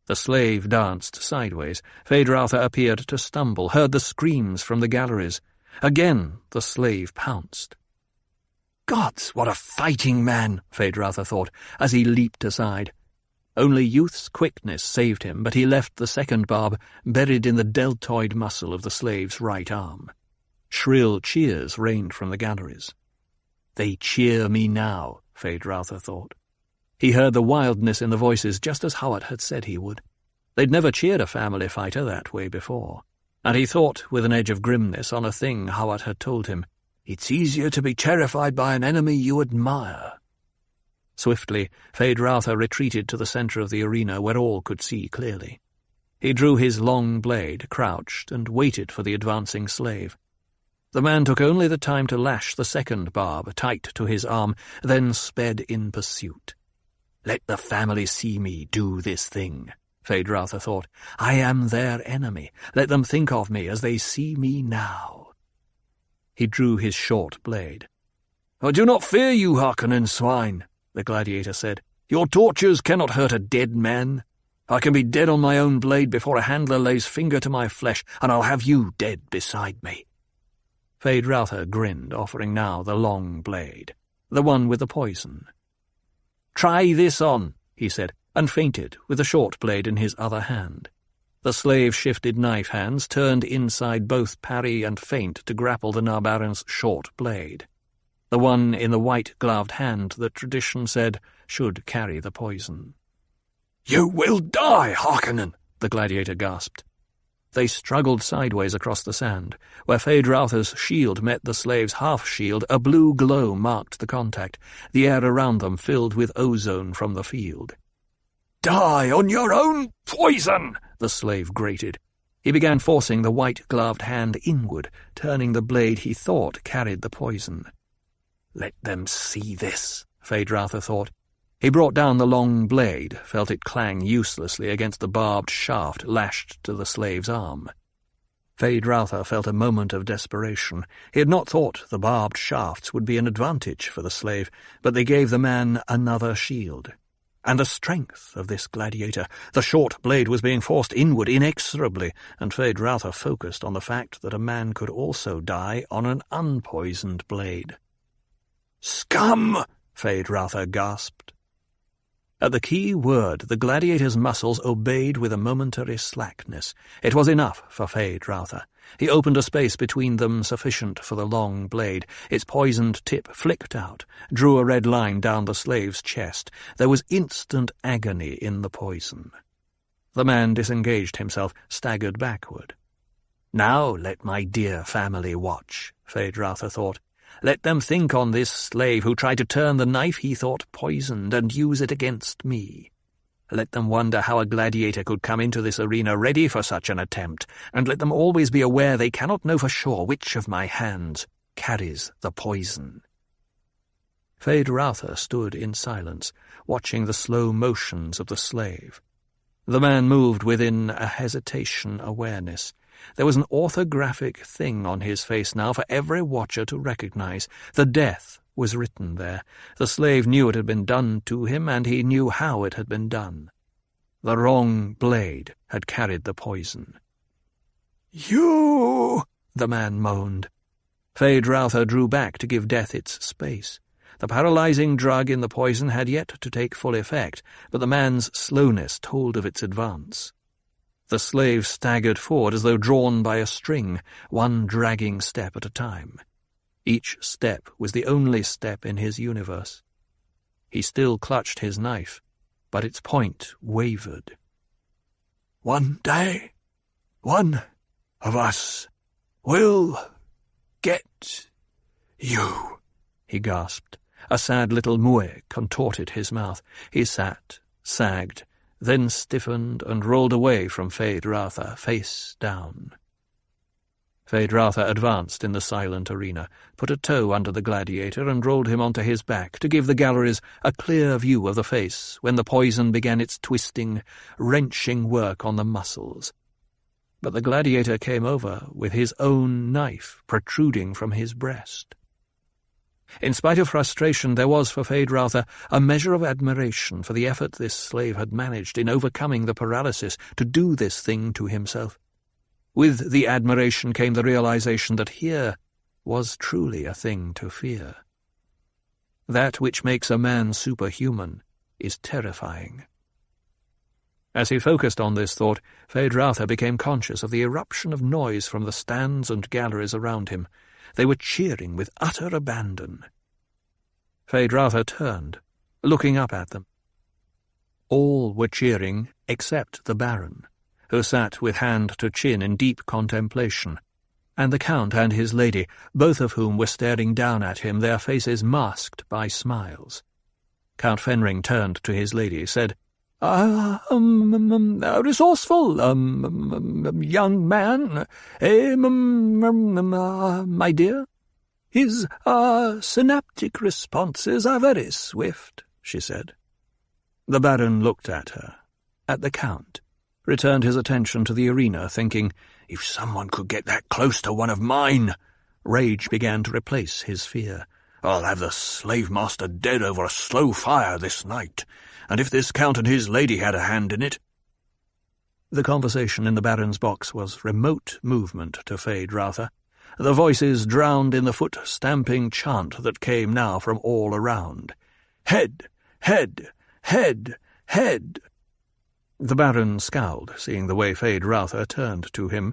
The slave danced sideways. Feyd-Rauther appeared to stumble, heard the screams from the galleries. Again the slave pounced. "Gods, what a fighting man!" Feyd-Rauther thought, as he leaped aside. Only youth's quickness saved him, but he left the second barb buried in the deltoid muscle of the slave's right arm. Shrill cheers rained from the galleries. "They cheer me now," Feyd-Rauther thought. He heard the wildness in the voices just as Hawat had said he would. They'd never cheered a family fighter that way before, and he thought with an edge of grimness on a thing Hawat had told him: "It's easier to be terrified by an enemy you admire." Swiftly, Feyd-Rauther retreated to the centre of the arena where all could see clearly. He drew his long blade, crouched, and waited for the advancing slave. The man took only the time to lash the second barb tight to his arm, then sped in pursuit. "Let the family see me do this thing," Feyd-Rauther thought. "I am their enemy. Let them think of me as they see me now." He drew his short blade. "I do not fear you, Harkonnen swine," the gladiator said. "Your tortures cannot hurt a dead man. I can be dead on my own blade before a handler lays finger to my flesh, and I'll have you dead beside me." Feyd-Rauther grinned, offering now the long blade, the one with the poison. "Try this on," he said, and feinted, with the short blade in his other hand. The slave shifted knife hands, turned inside both parry and feint to grapple the Narbaron's short blade, the one in the white-gloved hand that tradition said should carry the poison. "You will die, Harkonnen," the gladiator gasped. They struggled sideways across the sand. Where Feyd-Rauther's shield met the slave's half-shield, a blue glow marked the contact, the air around them filled with ozone from the field. "Die on your own poison!" the slave grated. He began forcing the white-gloved hand inward, turning the blade he thought carried the poison. "Let them see this," Feyd-Rauther thought. He brought down the long blade, felt it clang uselessly against the barbed shaft lashed to the slave's arm. Feyd-Rauther felt a moment of desperation. He had not thought the barbed shafts would be an advantage for the slave, but they gave the man another shield. And the strength of this gladiator. The short blade was being forced inward inexorably, and Feyd-Rauther focused on the fact that a man could also die on an unpoisoned blade. "Scum!" Feyd-Rauther gasped. At the key word, the gladiator's muscles obeyed with a momentary slackness. It was enough for Feyd-Rauther. He opened a space between them sufficient for the long blade. Its poisoned tip flicked out, drew a red line down the slave's chest. There was instant agony in the poison. The man disengaged himself, staggered backward. "Now let my dear family watch," Feyd-Rauther thought. "Let them think on this slave who tried to turn the knife he thought poisoned and use it against me. Let them wonder how a gladiator could come into this arena ready for such an attempt, and let them always be aware they cannot know for sure which of my hands carries the poison." Feyd-Rauther stood in silence, watching the slow motions of the slave. The man moved within a hesitation awareness. There was an orthographic thing on his face now for every watcher to recognize. The death was written there. The slave knew it had been done to him, and he knew how it had been done. The wrong blade had carried the poison. "You!" the man moaned. Feyd-Rautha drew back to give death its space. The paralyzing drug in the poison had yet to take full effect, but the man's slowness told of its advance. The slave staggered forward as though drawn by a string, one dragging step at a time. Each step was the only step in his universe. He still clutched his knife, but its point wavered. "One day, one of us will get you," he gasped. A sad little moue contorted his mouth. He sat, sagged, then stiffened and rolled away from Feyd-Rautha, face down. Feyd-Rautha advanced in the silent arena, put a toe under the gladiator and rolled him onto his back to give the galleries a clear view of the face when the poison began its twisting, wrenching work on the muscles. But the gladiator came over with his own knife protruding from his breast. In spite of frustration, there was for Feyd-Rautha a measure of admiration for the effort this slave had managed in overcoming the paralysis to do this thing to himself. With the admiration came the realization that here was truly a thing to fear. That which makes a man superhuman is terrifying. As he focused on this thought, Feyd-Rautha became conscious of the eruption of noise from the stands and galleries around him. They were cheering with utter abandon. Feyd-Rautha turned, looking up at them. All were cheering except the Baron, who sat with hand to chin in deep contemplation, and the Count and his lady, both of whom were staring down at him, their faces masked by smiles. Count Fenring turned to his lady, said, A resourceful, young man, my dear. His, synaptic responses are very swift, she said. The Baron looked at her, at the Count, returned his attention to the arena, thinking, if someone could get that close to one of mine. Rage began to replace his fear. I'll have the slave-master dead over a slow fire this night, and if this Count and his lady had a hand in it— The conversation in the Baron's box was remote movement to Feyd-Rautha. The voices drowned in the foot-stamping chant that came now from all around. Head! Head! Head! Head! The Baron scowled, seeing the way Feyd-Rautha turned to him.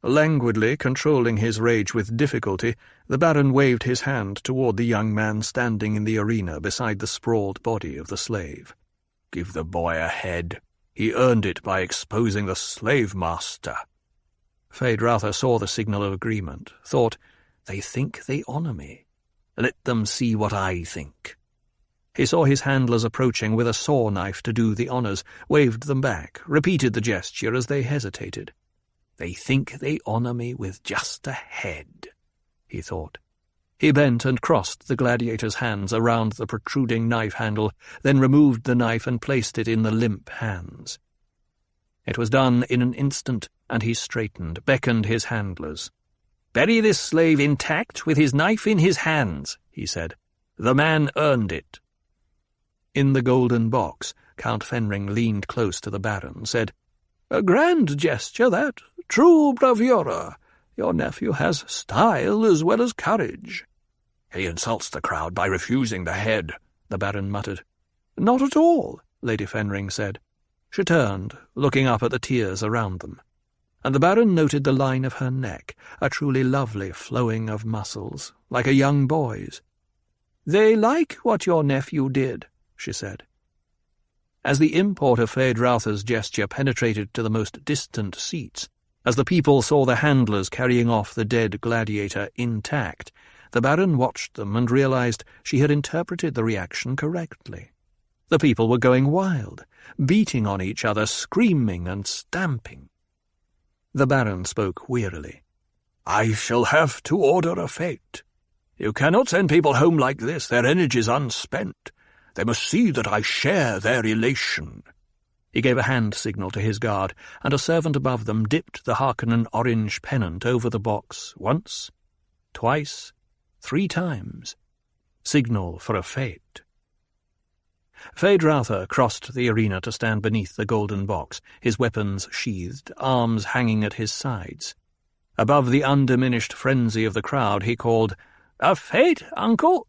Languidly, controlling his rage with difficulty, the Baron waved his hand toward the young man standing in the arena beside the sprawled body of the slave. Give the boy a head. He earned it by exposing the slave-master. Feyd-Rautha saw the signal of agreement, thought, they think they honor me. Let them see what I think. He saw his handlers approaching with a saw knife to do the honors, waved them back, repeated the gesture as they hesitated. They think they honor me with just a head, he thought. He bent and crossed the gladiator's hands around the protruding knife handle, then removed the knife and placed it in the limp hands. It was done in an instant, and he straightened, beckoned his handlers. "Bury this slave intact with his knife in his hands," he said. "The man earned it." In the golden box, Count Fenring leaned close to the Baron, said, "A grand gesture, that. True bravura. Your nephew has style as well as courage." "He insults the crowd by refusing the head," the Baron muttered. "Not at all," Lady Fenring said. She turned, looking up at the tears around them, and the Baron noted the line of her neck, a truly lovely flowing of muscles, like a young boy's. "They like what your nephew did," she said. As the import of Feyd-Rautha's gesture penetrated to the most distant seats, as the people saw the handlers carrying off the dead gladiator intact, the Baron watched them and realized she had interpreted the reaction correctly. The people were going wild, beating on each other, screaming and stamping. The Baron spoke wearily. "I shall have to order a fete. You cannot send people home like this, their energies unspent. They must see that I share their elation." He gave a hand signal to his guard, and a servant above them dipped the Harkonnen orange pennant over the box once, twice, 3 times. Signal for a fete. Feyd-Rautha crossed the arena to stand beneath the golden box, his weapons sheathed, arms hanging at his sides. Above the undiminished frenzy of the crowd, he called, "A fete, uncle?"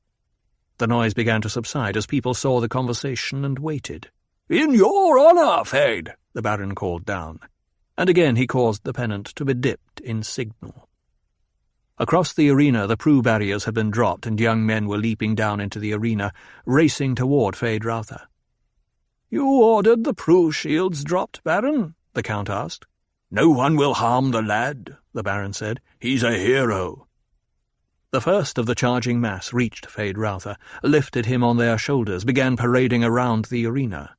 The noise began to subside as people saw the conversation and waited. "In your honour, Feyd," the Baron called down, and again he caused the pennant to be dipped in signal. Across the arena the Prue barriers had been dropped, and young men were leaping down into the arena, racing toward Feyd-Rautha. "You ordered the Prue shields dropped, Baron?" the Count asked. "No one will harm the lad," the Baron said. "He's a hero." The first of the charging mass reached Feyd-Rautha, lifted him on their shoulders, began parading around the arena.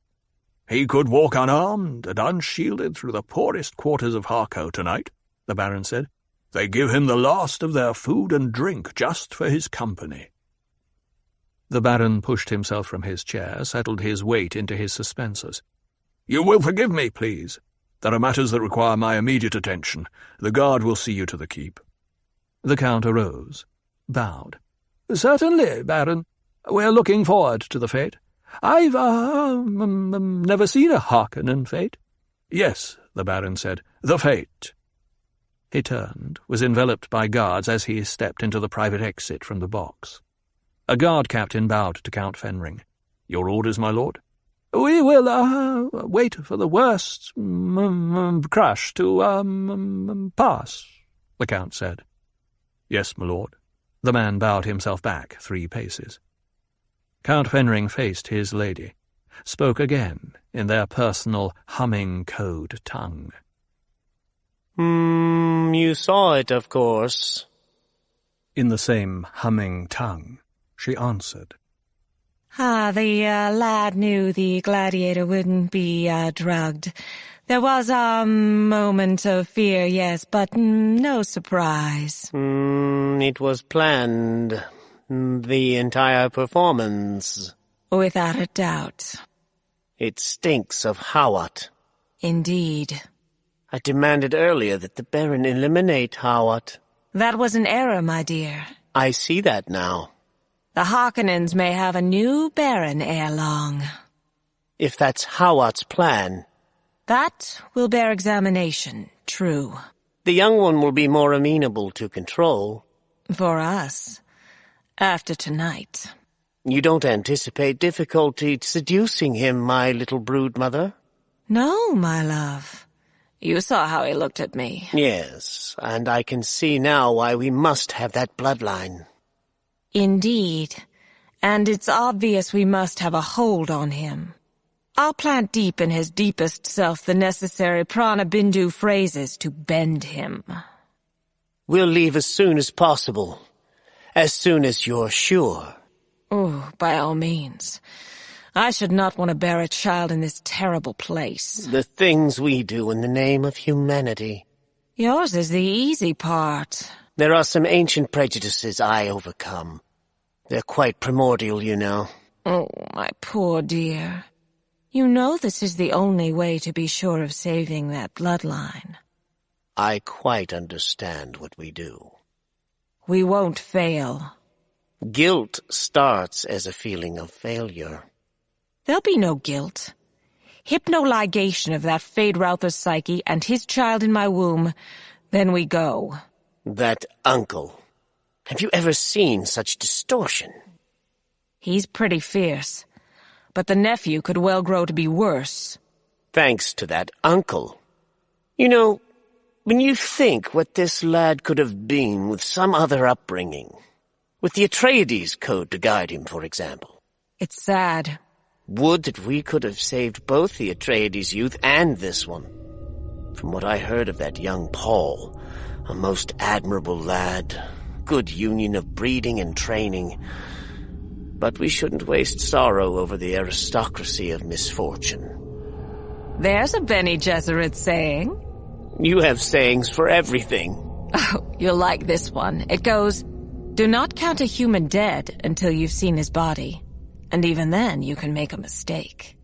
"He could walk unarmed and unshielded through the poorest quarters of Harco tonight," the Baron said. "They give him the last of their food and drink just for his company." The Baron pushed himself from his chair, settled his weight into his suspensors. "You will forgive me, please. There are matters that require my immediate attention. The guard will see you to the keep." The Count arose, bowed. "Certainly, Baron. We're looking forward to the fete. I've never seen a Harkonnen fete." "Yes," the Baron said, "the fete." He turned, was enveloped by guards as he stepped into the private exit from the box. A guard captain bowed to Count Fenring. "Your orders, my lord?" "We will, wait for the worst, crush to, pass," the Count said. "Yes, my lord." The man bowed himself back 3 paces. Count Fenring faced his lady, spoke again in their personal humming code tongue. You saw it, of course." In the same humming tongue, she answered. The lad knew the gladiator wouldn't be drugged. There was a moment of fear, yes, but no surprise. It was planned. The entire performance. Without a doubt. It stinks of Hawat. Indeed. I demanded earlier that the Baron eliminate Hawat. That was an error, my dear. I see that now. The Harkonnens may have a new Baron ere long. If that's Hawat's plan. That will bear examination, true. The young one will be more amenable to control. For us. After tonight. You don't anticipate difficulty seducing him, my little broodmother? No, my love. You saw how he looked at me. Yes, and I can see now why we must have that bloodline. Indeed. And it's obvious we must have a hold on him. I'll plant deep in his deepest self the necessary prana bindu phrases to bend him. We'll leave as soon as possible. As soon as you're sure. Oh, by all means. I should not want to bear a child in this terrible place. The things we do in the name of humanity. Yours is the easy part. There are some ancient prejudices I overcome. They're quite primordial, you know. Oh, my poor dear. You know this is the only way to be sure of saving that bloodline. I quite understand what we do. We won't fail. Guilt starts as a feeling of failure. There'll be no guilt. Hypnoligation of that Feyd-Rautha's psyche and his child in my womb. Then we go. That uncle. Have you ever seen such distortion? He's pretty fierce. But the nephew could well grow to be worse. Thanks to that uncle. You know, when you think what this lad could have been with some other upbringing, with the Atreides code to guide him, for example. It's sad. Would that we could have saved both the Atreides youth and this one. From what I heard of that young Paul, a most admirable lad, good union of breeding and training. But we shouldn't waste sorrow over the aristocracy of misfortune. There's a Bene Gesserit saying. You have sayings for everything. Oh, you'll like this one. It goes, do not count a human dead until you've seen his body. And even then, you can make a mistake.